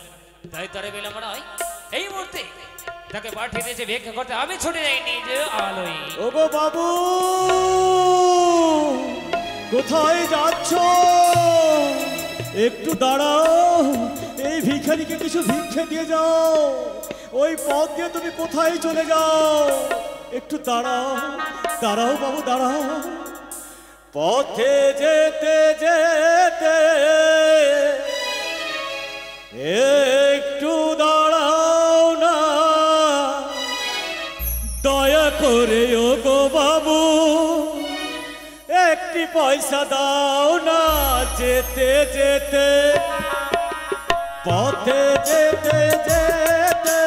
তাই তরে বিলম্ব নয়, এই মুহূর্তে তাকে পাঠিয়ে দিয়েছে ভিক্ষা করতে। আমি ছুটে যাই নিজে আলোই। ওগো বাবু, কোথায় যাচ্ছ? একটু দাঁড়াও, এই ভিখারিকে কিছু ভিক্ষে দিয়ে যাও। ওই পথ দিয়ে তুমি কোথায় চলে যাও? একটু দাঁড়াও, দাঁড়াও বাবু, দাঁড়াও। পথে যেতে যেতে একটু দাঁড়াও না, দয়া করে ওগো বাবু, একটি পয়সা দাও না। যেতে যেতে, পথে যেতে যেতে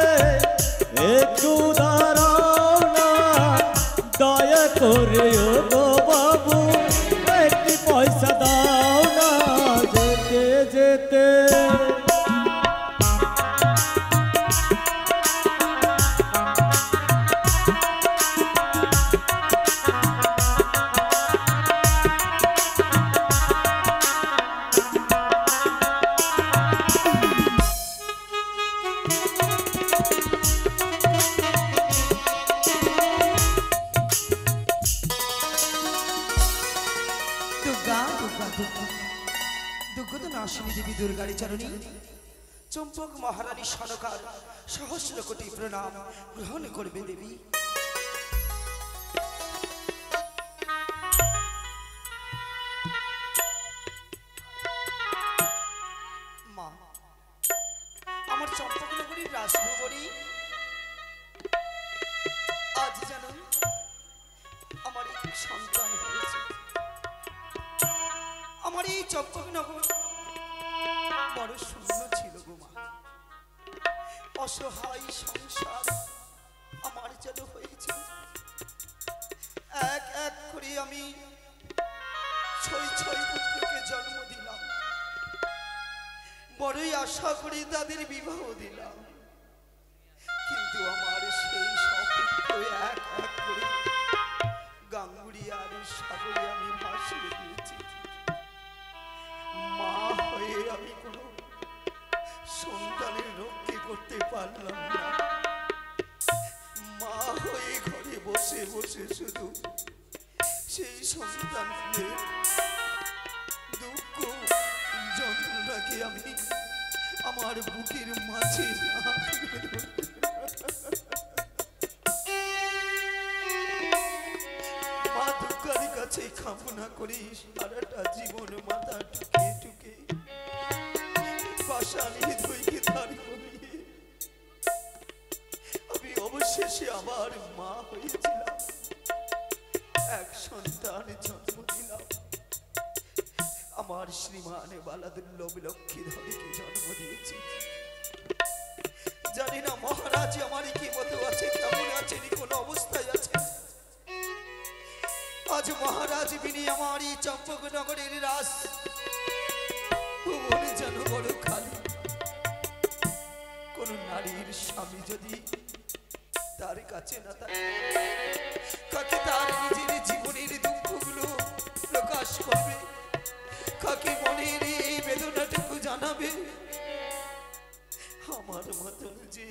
একটু দাঁড়াও না, দয়া করে ওগো বাবু, একটি পয়সা দাও না। যেতে যেতে দেবী দুর্গারি চরণী চম্পক মহারানী সনকার সহস্র কোটি প্রণাম গ্রহণ করবে দেবী। মা, আমার চম্পক নগরীর রাজকুমারী, আজ যেন আমার এক সন্তান হয়েছে। আমার এই চম্পক নগর বড় শূন্য ছিল গো মা, অসহায় সংসার আমার যেন হয়েছে। এক এক করে আমি 6 পুত্রকে জন্ম দিলাম, বড়ই আশা করে তাদের বিবাহ দিলাম, কিন্তু আমার সেই সব পুত্র এক এক করে গাঙ্গুরি আর সাগরে আমি ভাসিয়ে দিয়েছি। মা হয়ে আমি কোনো সন্তানের রক্ষে করতে পারলাম না। মা হয়ে ঘরে বসে বসে শুধু সেই সন্তানদের দুঃখ যন্ত্রণাকে আমি আমার বুকের মাঝে কামনা করি সারাটা জীবন মাথা টুকে টুকে পাশানি ধুইকে দাঁড়ি করিয়ে আমি অবশেষে আমার মা হয়েছিলাম, এক সন্তান জন্ম দিলাম, আমার শ্রীমান বালাদুল্লভ লক্ষ্মীধরকে জন্ম দিয়েছি। জানি না মহারাজ আমার কি মতো আছে, কেমন আছেন, কোন অবস্থায় আছে। আজ মহারাজ বিনি আমার এই চম্পকনগরের রাস ভুবনে যেন বড় খালি। কোন নারীর স্বামী যদি তার কাছে না থাকে, কাকে তার নিজের জীবনের দুঃখগুলো প্রকাশ করবে, কাকে মনের এই বেদনাটুকু জানাবে। আমার মতন যে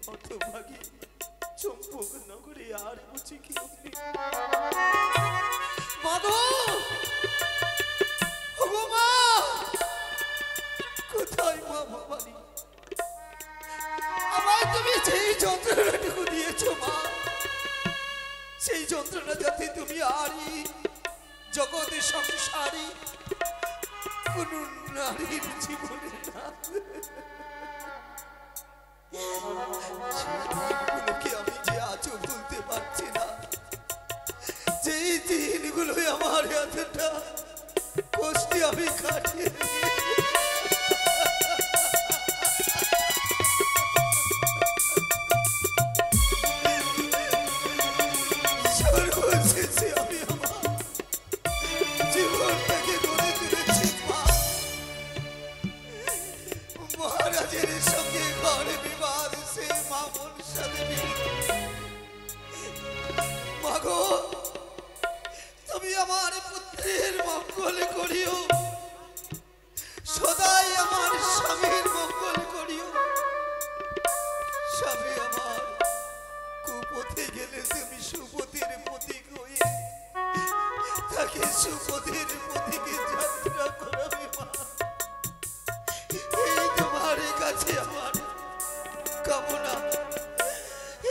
হতভাগী চম্পকনগরে আর বুঝি কি কোথায় মা ভবানী, আমায় তুমি সেই যন্ত্রণাটুকু দিয়েছো মা, সেই যন্ত্রণা যাতে তুমি আরই জগতে সংসারী কোন নারীর জীবনে না। দিনগুলোকে আমি যে আজও ভুলতে পারছি না, যেই দিনগুলো আমার এতটা কষ্টে আমি কাটিয়ে সর্বশেষে আমি আমার জীবনটাকে গড়ে তুলেছি মা। মহারাজের সঙ্গে ঘর বিবাদ সে মামুন সাথে মাগো, তুমি আমার পুত্রের মঙ্গল করিও, সদাই আমার স্বামীর মঙ্গল করিও। স্বামী আমার কুপথে গেলে তুমি সুপথের প্রতীক হয়ে তাকে সুপথের প্রতীকে যাত্রা করাবে মা। এই তোমার কাছে আমার কামনা,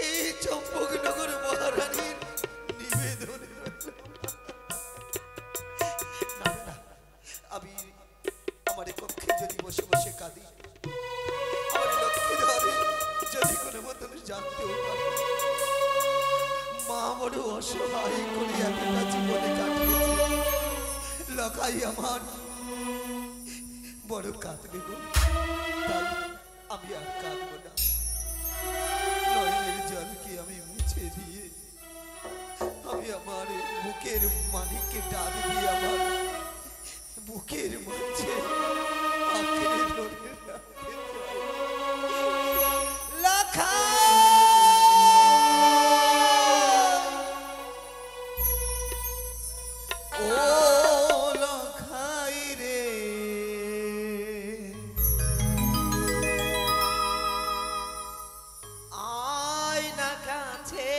এই চম্পকনগর মহারানীর নিবেদন। আমি আমার কক্ষে যদি বসে বসে কাঁদি, আমার লক্ষ্মী ধরে যদি কোনো মতন জানতেও পারে মা বড় অসহায় করে একটা জীবনে কাটিয়েছে, লকাই আমার বড় কাঁদবে গো। তাই আমি আর কাঁদব না, নয়নের জলকে আমি মুছে দিয়ে আমি আমার বুকের মালিককে ডাক দিয়ে আমার বুকের মাঝে আঁকড়ে ধরে রাখতে লাখা ও লখাই রে, আয় না কাছে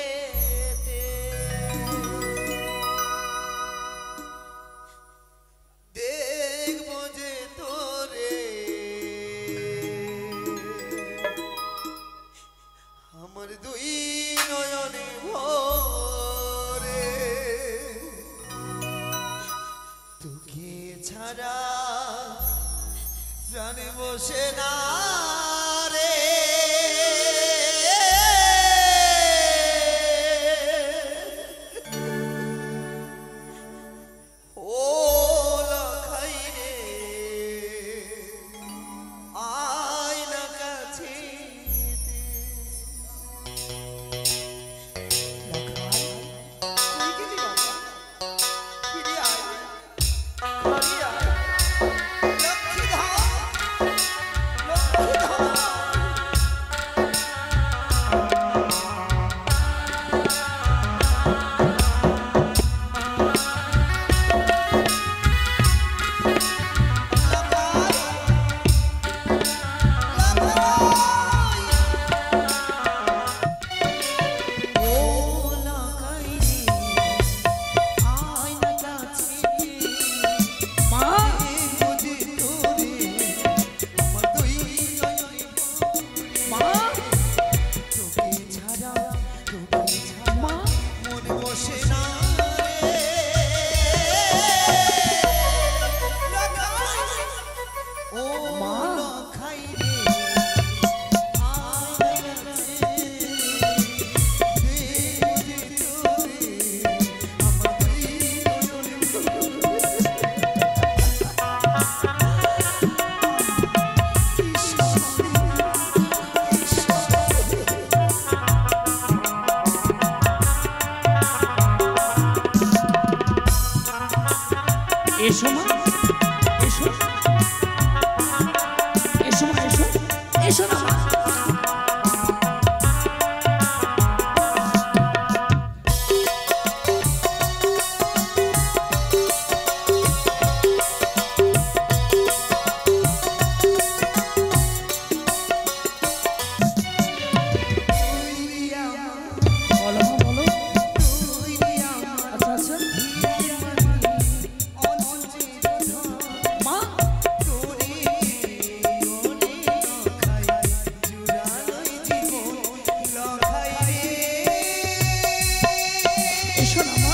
দেখবো যে তোরে, আমার দুই নয়নে ভরে, তোকে ছাড়া প্রাণে বসে না রে। ও লখাই রে, আয় না কাছে লক্ষ্মী মা লখাই রে এসো মা এসো এসো মা এসো এসো না মা বলো মা বলো আচ্ছা আচ্ছা মা এসো না মা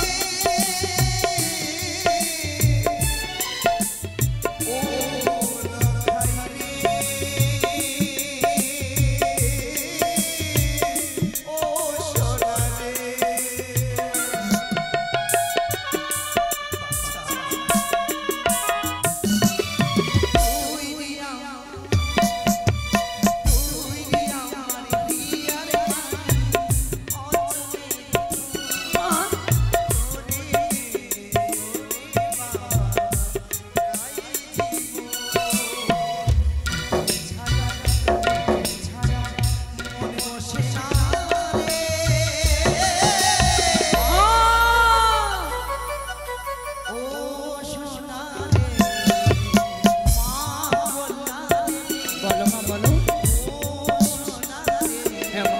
বলো মা বলো হ্যাঁ মা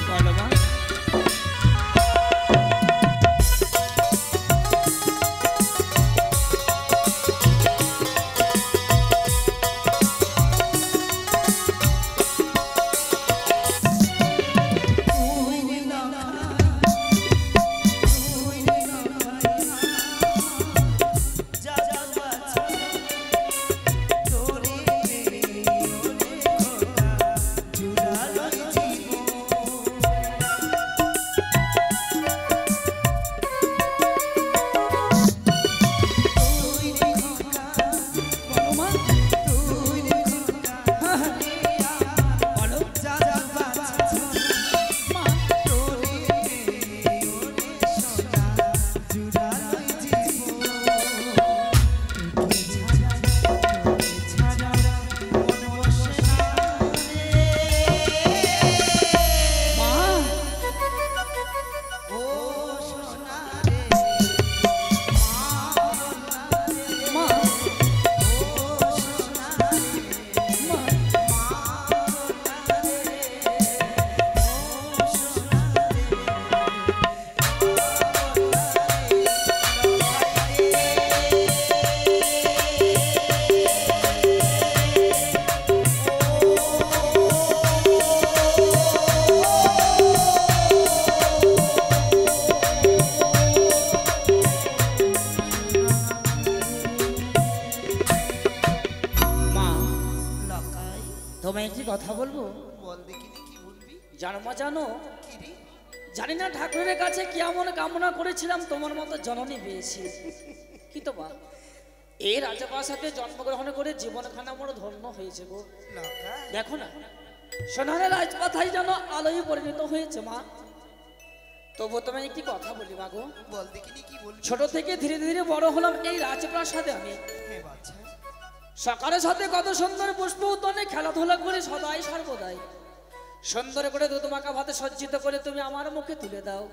বলো মা বলো মা হ্যাঁ হ্যাঁ বলো মা মা মা মা মা তোমায় একটি কথা বলবো বল দেখিনি কি বলবি জানো মা জানো কি রে জানি না ঠাকুরের কাছে কেমন কামনা করেছিলাম তোমার মতো জননী পেয়েছি কিন্তু মা এই রাজপ্রাসাদে জন্মগ্রহণ করে জীবনখানা বড় ধন্য হয়েছে গো লখাই দেখো না সোনারের রাজপাথাই যেন আলোয় পরিণত হয়েছে মা তবু তোমায় একটি কথা বলি মা গো বল দেখিনি কি বলবি ছোট থেকে ধীরে ধীরে বড় হলাম এই রাজপ্রাসাদে আমি হ্যাঁ বাচ্চা সকালের সাথে কত সুন্দর পুষ্প উদ্যানে খেলাধুলা করে সদাই সর্বদাই সুন্দর করে দুধ মাখা ভাতে সজ্জিত করে তুমি আমার মুখে তুলে দাও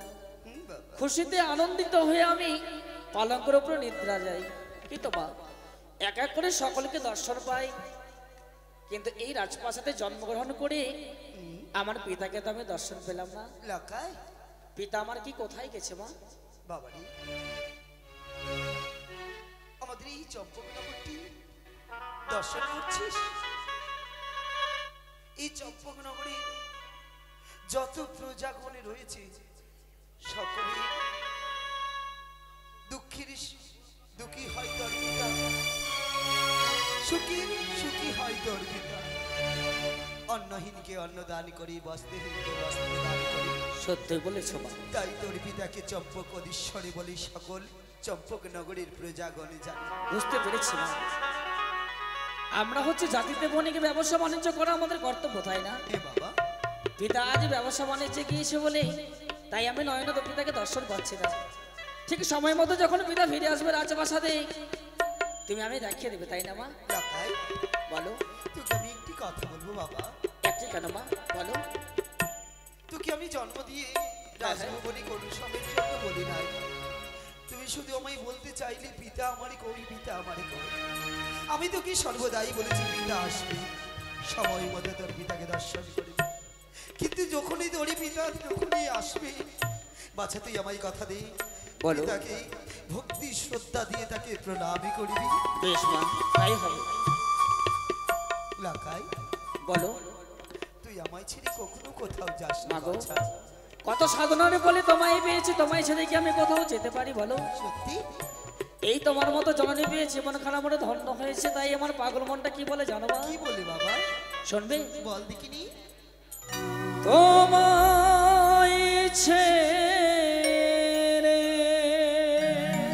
খুশিতে আনন্দিত হয়ে আমি পালঙ্কের উপরে নিদ্রা যাই কিন্তু মা এক এক করে সকলকে দর্শন পাই কিন্তু এই রাজপ্রাসাদে জন্মগ্রহণ করে আমার পিতাকে তো আমি দর্শন পেলাম না। লাকাই পিতা আমার কি কোথায় গেছে মা? বাবারি, আমাদের এই চম্পকনগরটি দর্শন করছিস? এই চম্পকনগরে যত প্রজাগণে রয়েছে সকলে দুঃখী হয় তোর পিতা, সুখী হয় তোর পিতা। অন্নহীনকে অন্ন দান করি, বস্ত্রহীনকে বস্ত্র দান করি। সত্যি বলেছো মা। তাই তোর পিতাকে চম্পক অধীশ্বরে বলে সকল চম্পক নগরীর প্রজাগণে জানে। বুঝতে পেরেছি মা। আমরা হচ্ছে জাতিতে বণিকে ব্যবসা বাণিজ্য করা আমাদের কর্তব্য, তাই না? হে বাবা, পিতা আজ ব্যবসা বাণিজ্যে গিয়েছে বলে তাই আমি নয়নত পিতাকে দর্শন করছি না। ঠিক সময় মতো যখন পিতা ফিরে আসবে রাজপ্রাসাদে তুমি আমি দেখিয়ে দেবে, তাই না মা? লাকাই বলো। তোকে আমি একটি কথা বলবো বাবা। একটি কেন মা? বলো। তোকে আমি জন্ম দিয়ে রাজভবনে কোনো সময়ের জন্য বলি নাই। তুমি শুধু আমায় বলতে চাইলে পিতা আমারই করি, পিতা আমারই করি। আমি তোকে সর্বদাই বলেছি পিতা আসবে, সময় মতো তোর পিতাকে দর্শন করবি। কিন্তু যখনই তোর পিতা যখনই আসবে, বাছা তুই আমায় কথা দে, বলো। পিতাকে ভক্তি শ্রদ্ধা দিয়ে তাকে প্রণামই করবি। বেশ মা, তাই হবে। লাকাই বলো। তুই আমায় ছেড়ে কখনো কোথাও যাস না মাগো, বাছা। কত সাধনারে বলে তোমায় পেয়েছি, তোমায় ছেড়ে কি আমি কোথাও যেতে পারি বলো? সত্যি? এই তোমার মতো জননী পেয়ে জীবন খানা মনে ধন্য হয়েছে, তাই আমার পাগল মনটা কি বলে জানো বা? কি বলে বাবা? শুনবে? বল দেখিনি। তোমায় ছেড়ে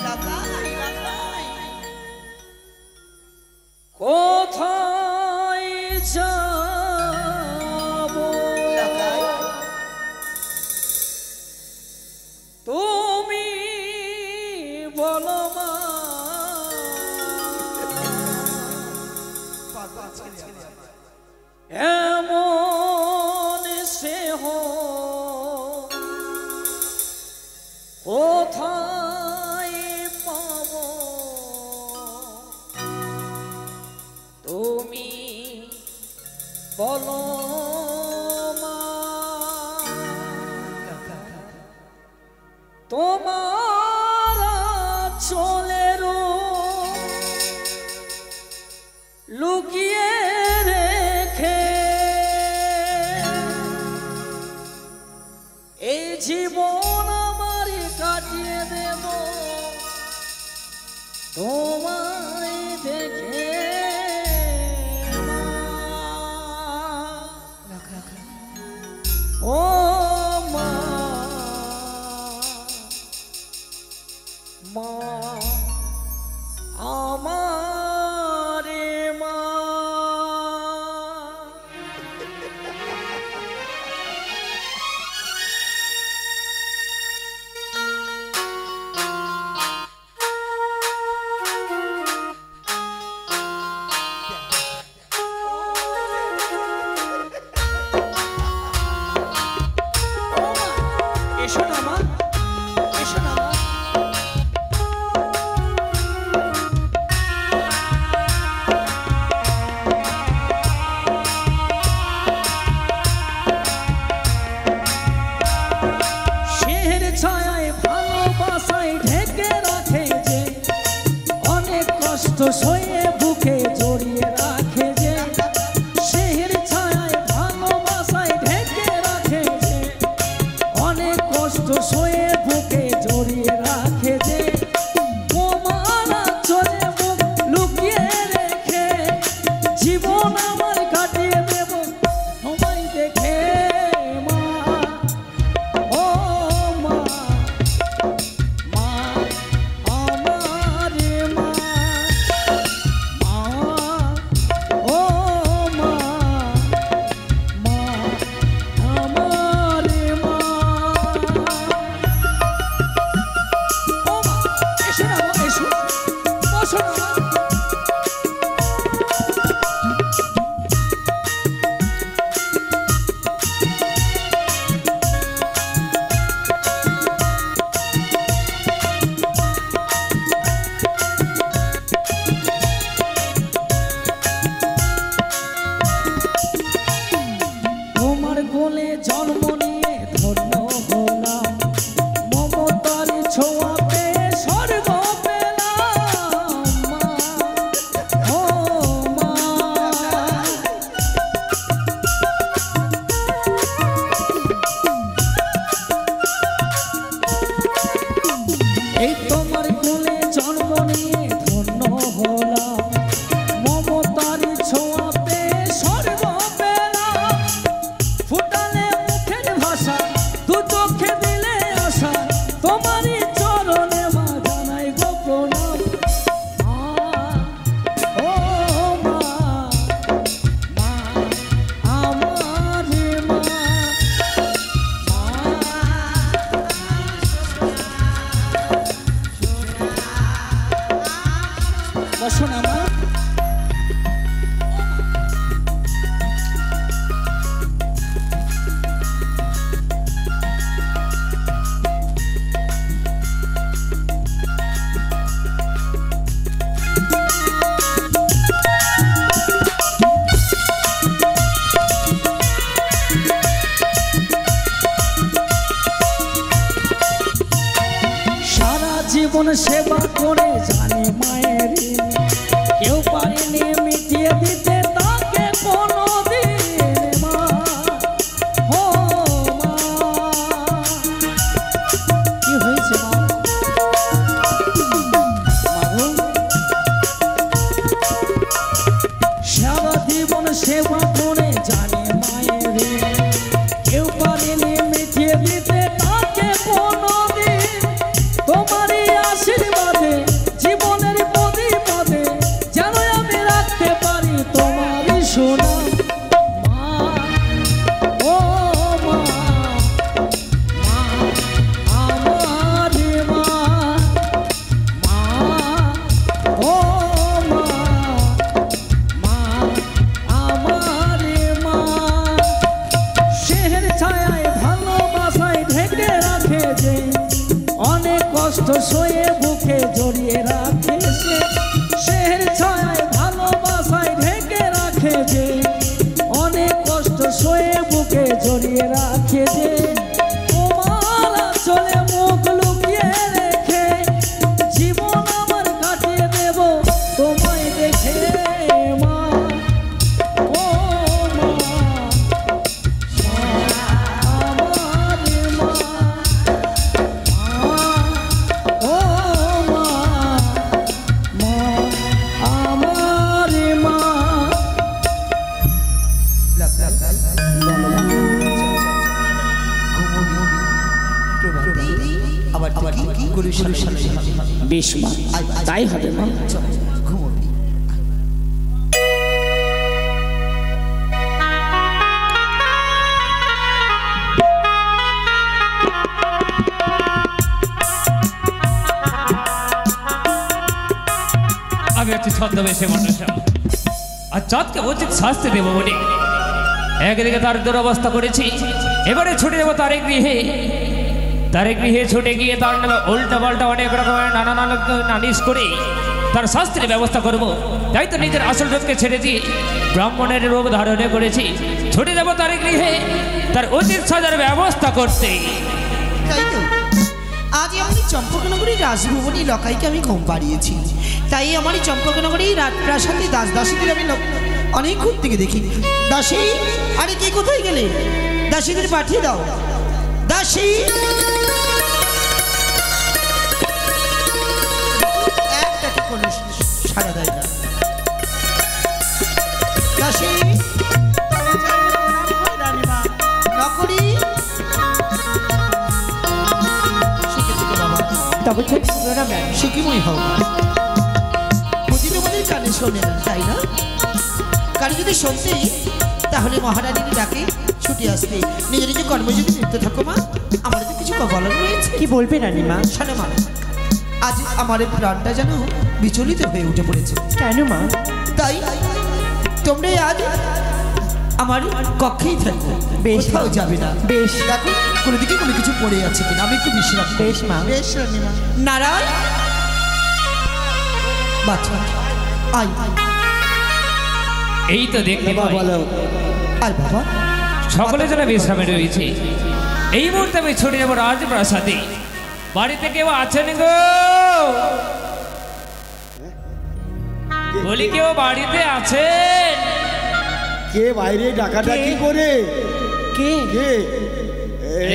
লাকাই লাকাই কোথায় যাব লাকাই তুমি বলো মা। পাগল ছেলে আমার। এমন স্নেহ কোথায় পাব তুমি বলো মা। তোমার চলের লুকিয়ে রেখে এই জীবন আমার কাটিয়ে দেব তোমায় দেখে মা। কোলে জন্ম নিয়ে ধন্য হলাম মমতার ছোঁয়া পেয়ে স্বর্গ পেলাম মা ও মা এই তোমার কোলে জন্ম নিয়ে ধন্য হলাম মমতার ছোঁয়া পেয়ে স্বর্গ পেলাম ফুটালে মুখের ভাষা দু চোখে দিলে আশা তোমারই চরণে মা জানাই গো প্রণাম ও মা মা আমার মা বসো না মা সারা জীবন সেবা করে জানি মায়ের ঋণ। কেউ পারেনি মিটিয়ে দিতে তাকে কোনোদিন মা ও মা কি হয়েছে মা মাগো সারা জীবন সেবা করে জানি মায়ের ঋণ। কেউ পারেনি মিটিয়ে দিতে তাকে কোনোদিন তোমারই আশীর্বাদে জীবনের পদে পদে যেন আমি রাখতে পারি তোমারই সোনা মা ও মা মা আমার মা মা ও মা মা আমার মা শেহের ছায়ায় ভালোবাসায় ঢেকে রাখে যে অনেক কষ্ট সয়ে বুকে জড়িয়ে রাখে সে শেহের ছায়ায় ভালোবাসায় ঢেকে রাখে যে অনেক কষ্ট সয়ে বুকে জড়িয়ে রাখে যে তোমার চলে মুখ লুকিয়ে রেখে জীবন আমার কাটিয়ে দেব তোমায় দেখে মা ও মা আমার মা ও মা মা আমার মা আবার আবার কি করে বেশ মা তাই হবে মা ঘুমোবি আমি হচ্ছে ছদ্মবেশে মনসা আর চাঁদকে উচিত শাস্তি দেবো বলে একদিকে তার দুরবস্থা করেছি এবারে ছুটে যাবো তার গৃহে ছুটে গিয়ে তার নামে উল্টা পাল্টা অনেক রকমের নানান নালিশ করে তার শাস্তির ব্যবস্থা করব। তাই তো নিজের আসল রূপকে ছেড়ে দিয়ে ব্রাহ্মণের রূপ ধারণে করেছি ছুটে যাবো তার গৃহে তার উচিত সাজার ব্যবস্থা করতে। তাই তো আজ আমার চম্পকনগরী রাজভবনী লকাইকে আমি ঘুম পাড়িয়েছি। তাই আমার এই চম্পকনগরী রাজপ্রাসাদে দাস দাসীদের আমি অনেকক্ষণ থেকে দেখি। দাসী আরে কে কোথায় গেলে? দাসীদের পাঠিয়ে দাও। দাসী একটাকে কোনো সাড়া দেয় না। দাসী নকরি সুখীময় হোক। বুঝি তোমাদের কানে শোনে না তাই না? কানে যদি শুনতেই তাহলে মহারানীর ডাকে ছুটে আসতে। নিজে নিজে কর্মে যদি লিপ্ত থাকো মা, আমার তো কিছু বলার রয়েছে। কি বলবে রানীমা? শোনো মা, আজ আমার এই প্রাণটা যেন বিচলিত হয়ে উঠে পড়েছে। কেন মা? তাই তোমরা আজ আমার কক্ষেই থাকবে, কোথাও যাবে না। বেশ। দেখো কোনো দিকে কোনো কিছু পড়ে আছে কিনা, আমি একটু বিশ্রাম করি। বেশ মা। বেশ রানীমা। নারায়ণ বাচ্চা আয়। এই তো দেখতে পাই বলো আয় বাবা, সকলে যেন বিশ্রামে রয়েছে। এই মুহূর্তে আমি ছুটে যাবো রাজপ্রাসাদে। বাড়িতে কেউ আছেন গো? বলি কেউ বাড়িতে আছেন? কে বাইরে ডাকাডাকি করে? কে? কে?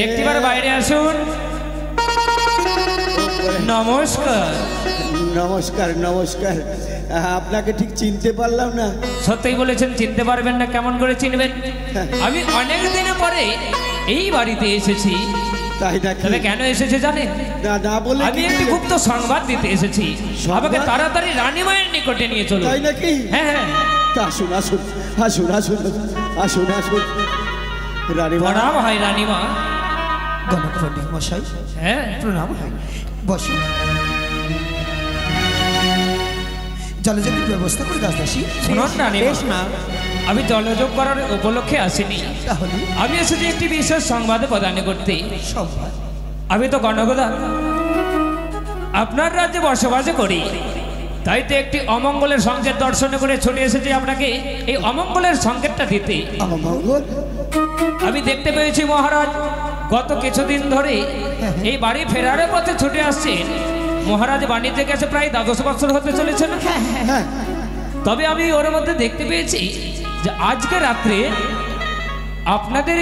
একটিবার বাইরে আসুন। নমস্কার। নমস্কার নমস্কার, আপনাকে ঠিক চিনতে পারলাম না। সত্যিই বলেছেন, চিনতে পারবেন না? কেমন করে চিনবেন? আমি অনেক দিন পরে এই বাড়িতে এসেছি। তাই নাকি? তবে কেন এসেছে জানেন? না না বলে আমি কি? একটি গুপ্ত সংবাদ দিতে এসেছি। সংবাদ? আমাকে তাড়াতাড়ি রানীমায়ের নিকটে নিয়ে চলুন। তাই নাকি? হ্যাঁ হ্যাঁ। তা আসুন আসুন আসুন আসুন আসুন আসুন রানীমা। প্রণাম হয় রানীমা। গণক পণ্ডিত মশাই, হ্যাঁ প্রণাম হয়। বসুন। জলযোগের ব্যবস্থা করে দাসদাসী। শুনুন রানীমা, বেশ না, আমি জলযোগ করার উপলক্ষে আসিনি। তাহলে আমি এসেছি একটি বিশেষ সংবাদ প্রদান করতে। সংবাদ? আমি তো গণগদা আপনার রাজ্যে বসবাস করি, তাই তো একটি অমঙ্গলের সংকেত দর্শন করে ছুটে এসেছি আপনাকে এই অমঙ্গলের সংকেতটা দিতে। অমঙ্গল? আমি দেখতে পেয়েছি মহারাজ গত কিছুদিন ধরে এই বাড়ি ফেরার পথে ছুটে আসছেন। মহারাজ বাণিজ্যে গেছে প্রায় 12 বছর হতে চলেছে না? হ্যাঁ। তবে আমি ওর মধ্যে দেখতে পেয়েছি যে আজকে রাত্রে আপনাদের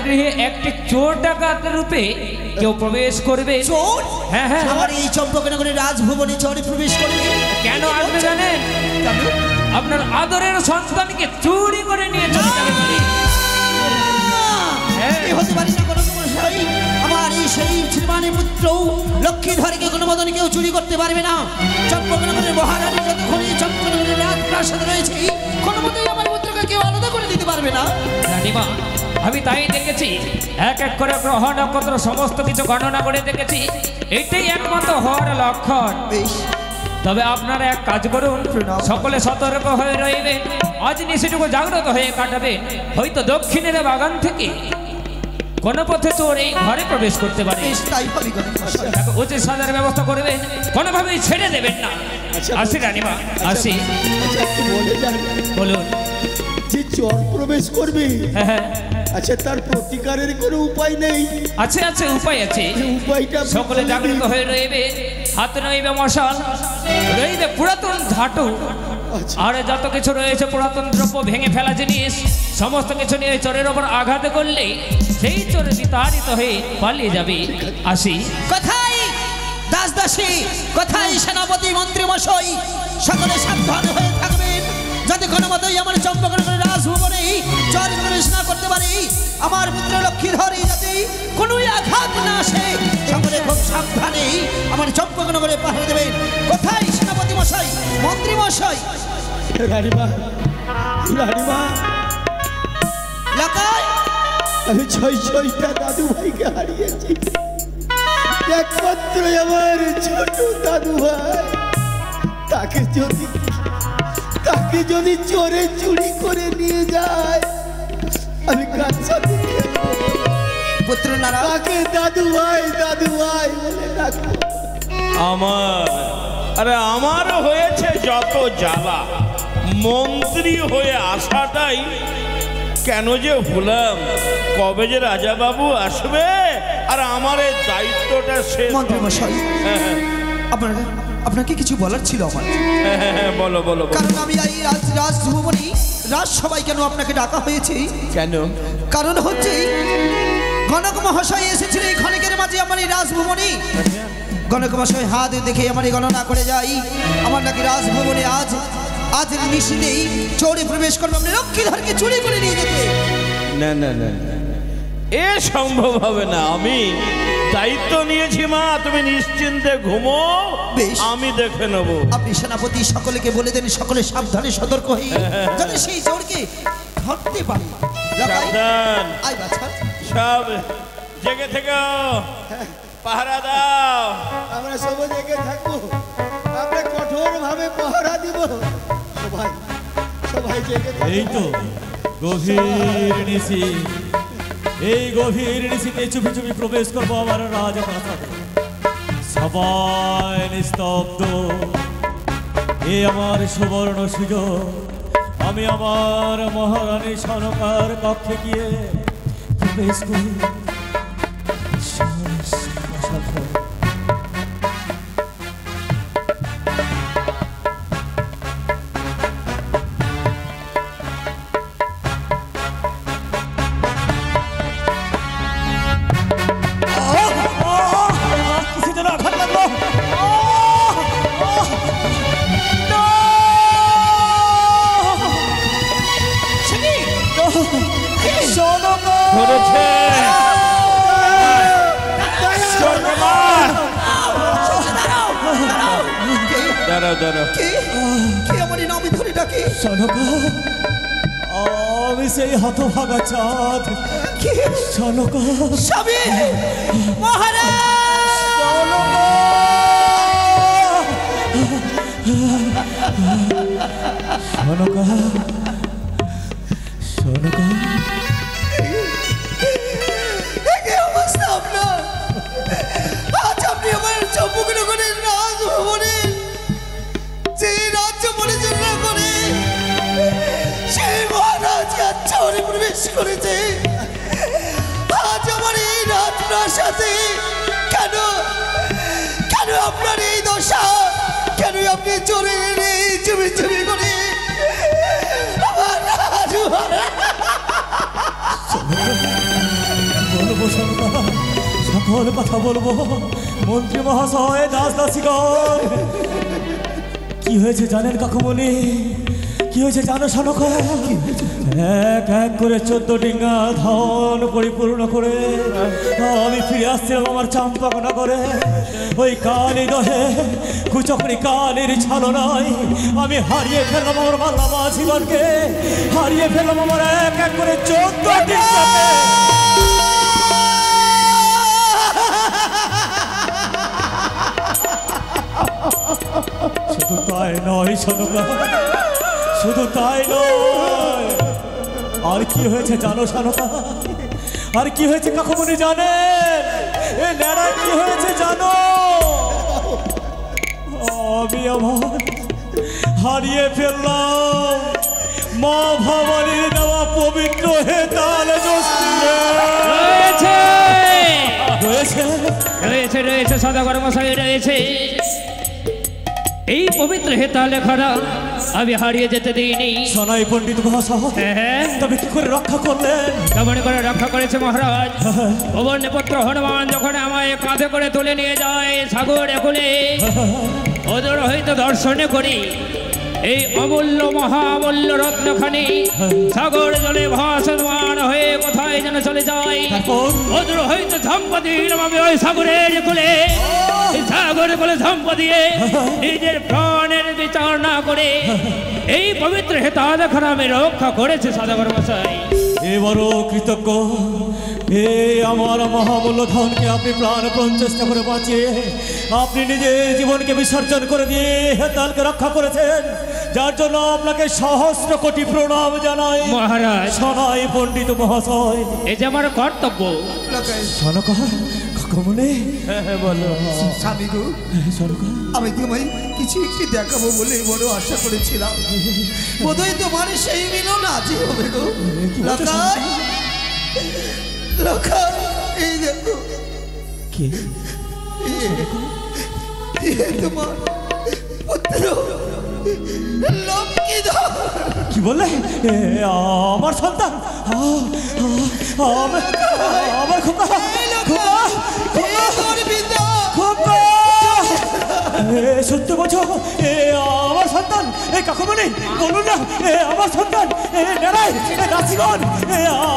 গৃহে একটি চোর ডাকাত রূপে কেউ প্রবেশ করবে। চোর? হ্যাঁ হ্যাঁ। আমার এই চম্পকনগরের রাজভবনে চোরে প্রবেশ করবে? কেন আসবে জানেন? কেন? আপনার আদরের সন্তানকে চুরি করে নিয়ে চলে যাবে বলে। হ্যাঁ। এ হতে পারে না গণক মশাই। আমার এই সেই শ্রীমানের পুত্র লক্ষ্মীধরকে কোনো মদন কেউ চুরি করতে পারবে না। চম্পকনগরের মহারানী যতক্ষণ এই চম্পকনগরের রাজপ্রাসাদে রয়েছে, কোনো মতেই আমার পুত্রকে কেউ আলাদা করে দিতে পারবে না। রানীমা, আমি তাই দেখেছি, এক এক করে গ্রহ নক্ষত্র সমস্ত কিছু গণনা করে দেখেছি। এটাই একমাত্র হওয়ার লক্ষণ। বেশ, তবে আপনারা এক কাজ করুন, সকলে সতর্ক হয়ে রইবেন। আজ নিশিটুকু জাগ্রত হয়ে কাটাবে। হয়তো দক্ষিণের বাগান থেকে কোনো পথে চোর এই ঘরে প্রবেশ করতে পারে। বেশ, তাই হবে গণক মশাই। তাকে উচিত সাজার ব্যবস্থা করবেন, কোনোভাবেই ছেড়ে দেবেন না। আসি রানীমা, আসি। আচ্ছা একটু বলে যান, বলুন। যে চোর প্রবেশ করবে, হ্যাঁ হ্যাঁ, আচ্ছা তার প্রতিকারের কোনো উপায় নেই? আছে আছে, উপায় আছে। উপায়টা সকলে জাগ্রত হয়ে রইবে। হাতে রইবে মশাল, রইবে পুরাতন ঝাঁটু, আর যত কিছু রয়েছে পুরাতন দ্রব্য, ভেঙে ফেলা জিনিস, সমস্ত কিছু নিয়ে চোরের ওপর আঘাত করলে সেই চোরে বিতাড়িত হয়ে পালিয়ে যাবে। আসি। কোথায় দাসদাসী, কোথায় সেনাপতি মন্ত্রী মশাই? সকলে সাবধান হয়ে থাকবেন, যাতে কোনো মতেই আমার চম্পকনগরের রাজভবনে চোর প্রবেশ না করতে পারে। আমার পুত্র লক্ষ্মীধরে যাতে কোনো আঘাত না আসে, সকলে খুব সাবধানে আমার চম্পকনগরে পাঠিয়ে দেবেন। কোথায় সেনাপতি মশাই, মন্ত্রী মশাই? রানীমা, রানীমা, লাকাই আমি ছয়টা দাদু ভাইকে হারিয়েছি। একমাত্র আমার ছোট দাদু ভাই, তাকে যদি চোরে চুরি করে নিয়ে যায়, আমি কার সাথে খেলবো? পুত্র নারা, তাকে দাদু ভাই বলে ডাকবো। আমারও হয়েছে যত জ্বালা। মন্ত্রী হয়ে আসাটাই কেন যে হলাম। কবে যে রাজা বাবু আসবে আর আমার এই দায়িত্বটা শেষ। মন্ত্রী মশাই, আপনাকে কিছু বলার ছিল আমার। বলো বলো। কারণ আমি এই রাজভবনে রাজসভায় কেন আপনাকে ডাকা হয়েছে? কেন? কারণ হচ্ছে গণক মহাশয় এসেছিল এই ক্ষণিকের মাঝে আমার এই রাজভবনে। গণক মহাশয় হাত দেখে আমার এই গণনা করে যাই, আমার নাকি রাজভবনে আজ নিশিতেই চোরে প্রবেশ করবে, আপনি লক্ষ্মীধরকে চুরি করে নিয়ে যেতে। না না না, এ সম্ভব হবে না। আমি দায়িত্ব নিয়েছি মা, তুমি নিশ্চিন্তে ঘুমো, আমি দেখে নেব। আপনি সেনাপতি সকলকে বলে দেন, সকলে সাবধানে সতর্ক হয়ে যাতে সেই চোরকে ধরতে পারে। সাবধান, আয় বাছা, সব জেগে থেকে পাহারা দাও। আমরা সব জেগে থাকবো, আমরা কঠোর ভাবে পাহারা দিব। সবাই জেগে থাকবো। এই তো গভীর নিশি, এই গভীর নিশিতে চুপি চুপি প্রবেশ করবো আমার রাজপ্রাসাদে। সবাই নিস্তব্ধ, এ আমার সুবর্ণ সুযোগ। আমি আমার মহারানী সনকার কক্ষে গিয়ে প্রবেশ করি। কিছু যেন আঘাত লাগলো। ধরেছে দাঁড়াও দাঁড়াও কে আমার এই নামে ধরে ডাকে? সনকা, আমি সেই হতভাগা চাঁদ। কে? সনকা, স্বামী মহারাজ, সনকা, সনকা, একে অবস্থা আপনার। আজ আপনি আমার চম্পকনগরের রাজভবনে যে রাজ্য পরিচালনা করে সেই মহারাজকে আচ্ছাদনে প্রবেশ করেছে। আজ আমার এই রাজপ্রাসাদে কেন কেন আপনার এই দশা? কেন আপনি চলে এলে চুপি চুপি করে আমার বলবো সনকা, সকল কথা বলবো। মন্ত্রী মহাশয়, দাস দাসীগণ, কি হয়েছে জানেন কাকুমণি? কি হয়েছে জানো সনকা? এক এক করে 14 ডিঙ্গা ধন পরিপূর্ণ করে আমি ফিরে আসছিলাম আমার চাম্পাকনা করে। ওই কালী দহে কুচকরি কালীর ছলনায় আমি হারিয়ে ফেললাম আমার মাল্লামা জীবনকে, হারিয়ে ফেললাম আমার এক এক করে 14 ডিঙ্গাকে। শুধু তাই নয় সনকা, শুধু তাই নয়, আর কি হয়েছে জানো সনকা? আর কি হয়েছে কাকুমণি জানেন? এ নেড়া কি হয়েছে জানো? আমি আমার হারিয়ে ফেললাম মা ভবানীর দেওয়া পবিত্র হেতাল রয়েছে রয়েছে রয়েছে রয়েছে সদাগর মশাই রয়েছে। এই পবিত্র হেতা লেখাটা আমি হারিয়ে যেতে দিইনি। সোনাই পণ্ডিত মহাশয়, হ্যাঁ, তবে কি করে রক্ষা করলেন? কেমন করে রক্ষা করেছে মহারাজ? ভবনপুত্র হনুমান যখন আমায় কাঁধে করে তুলে নিয়ে যায় সাগর একুলে, ওদের হয়তো দর্শনে করি এই অমূল্য মহামূল্য রত্নখানি সাগর জলে ভাসমান হয়ে কোথায় যেন চলে যায়। ওদের হয়তো ঝম্পা দিলাম আমি ওই সাগরের কোলে, সাগর কোলে ঝম্পা দিয়ে নিজের প্রাণের বিচার না করে এই পবিত্র হেতা দেখার আমি রক্ষা করেছে সদাগর মশাই। এবারও কৃতজ্ঞ, এ আমার মহামূল্য ধনকে আপনি প্রাণপণ চেষ্টা করে বাঁচিয়ে আপনি নিজের জীবনকে বিসর্জন করে দিয়ে হেতালকে রক্ষা করেছেন, যার জন্য আপনাকে সহস্র কোটি প্রণাম জানাই মহারাজ। সোনাই পণ্ডিত মহাশয়, এই যে আমার কর্তব্য। সনকা কাকুমণি, বলো স্বামী গো, সনকা, আমি তোমায় কিছু একটি দেখাবো বলে বড় আশা করেছিলাম। বোধহয় তোমার সেই মিলন আজই হবে গো। লকাই, লকাই, এই দেখো, কি তোমার পুত্র লক্ষ্মীধর। কি বললে? আমার সন্তান, আমার খোকা, খোকা, খোকা, সত্যি বলছো? আমার সন্তান, কাকুমণি বলুন না, আমার সন্তান, নেড়াই দাসীগণ,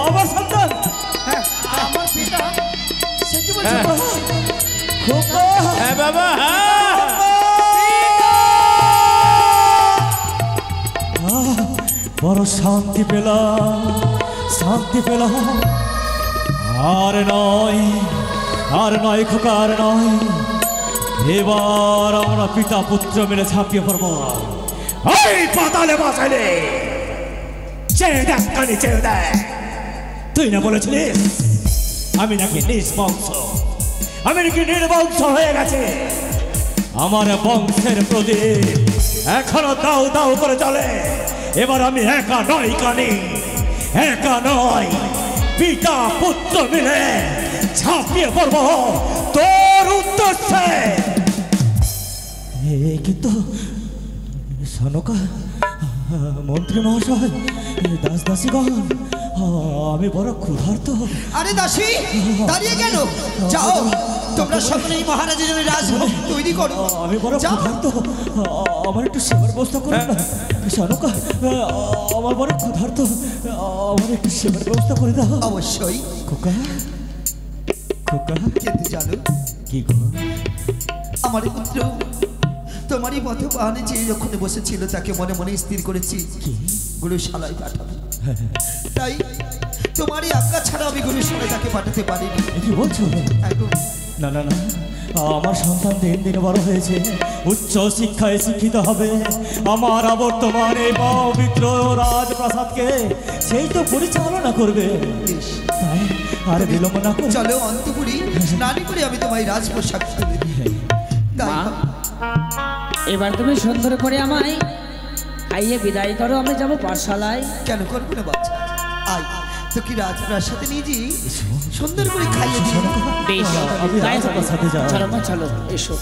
আমার সন্তান, আমার পিতা সে কি বলছো? খোকা, হ্যাঁ বাবা, হ্যাঁ বড় শান্তি পেলাম, শান্তি পেলাম। আর নয়, আর নয় খোকা, আর নয়, এবার আমরা পিতা পুত্র মিলে ঝাঁপিয়ে পড়ব ওই পাতালে বাঁচালে। চেয়ে দেখ কানি, চেয়ে দেখ, তুই না বলেছিলিস আমি নাকি নিষ্বংশ, আমি নাকি নির্বংশ হয়ে গেছে। আমার বংশের প্রদীপ এখনো দাউ দাউ করে চলে, এবার আমি একা নয় কানে, একা নয়, পিতা পুত্র মিলে ঝাঁপিয়ে পড়ব তোর উদ্দেশ্যে। কিন্তু সনকা, মন্ত্রী মহাশয়, দাস দাসীগণ, আমি বড় ক্ষুধার্ত। আরে দাসী, দাঁড়িয়ে কেন? যাও, তোমরা সকলেই মহারাজের জন্য রাজভোগ তৈরি করো। আমি বড় ক্ষুধার্ত, আমার একটু সেবার ব্যবস্থা করুন না। সনকা, আমার বড় ক্ষুধার্ত, আমার একটু সেবার ব্যবস্থা করে দাও। অবশ্যই। খোকা, খোকা, কিন্তু জানো কি গো? আমার পুত্র তোমারই মতো বাহানে যে যখন বসেছিল তাকে মনে মনে স্থির করেছি গুরুশালায় পাঠাবো। তাই তোমারই আজ্ঞা ছাড়া আমি গুরুশালায় তাকে পাঠাতে পারিনি। কি বলছো? না না না, আমার সন্তান দিন দিন বড় হয়েছে, উচ্চ শিক্ষায় শিক্ষিত হবে। আমার বর্তমান এই পবিত্র রাজপ্রাসাদকে সেই তো পরিচালনা করবে। তাই আর বিলম্ব না করে চলো অন্তপুরি, স্নান করে আমি তোমায় রাজপোশাক তুলে দিই। তাই এবার তুমি সুন্দর করে আমায় খাইয়ে বিদায় করো, আমি যাবো পাঠশালায়। কেন করবো না বাচ্চা? আয়, তো কি রাজপ্রাসাদে নিয়ে যাই, সুন্দর করে খাইয়ে দিই। বেশ, আমি রাজপ্রাসাদে যাই। চলো মা, চলো, এসো।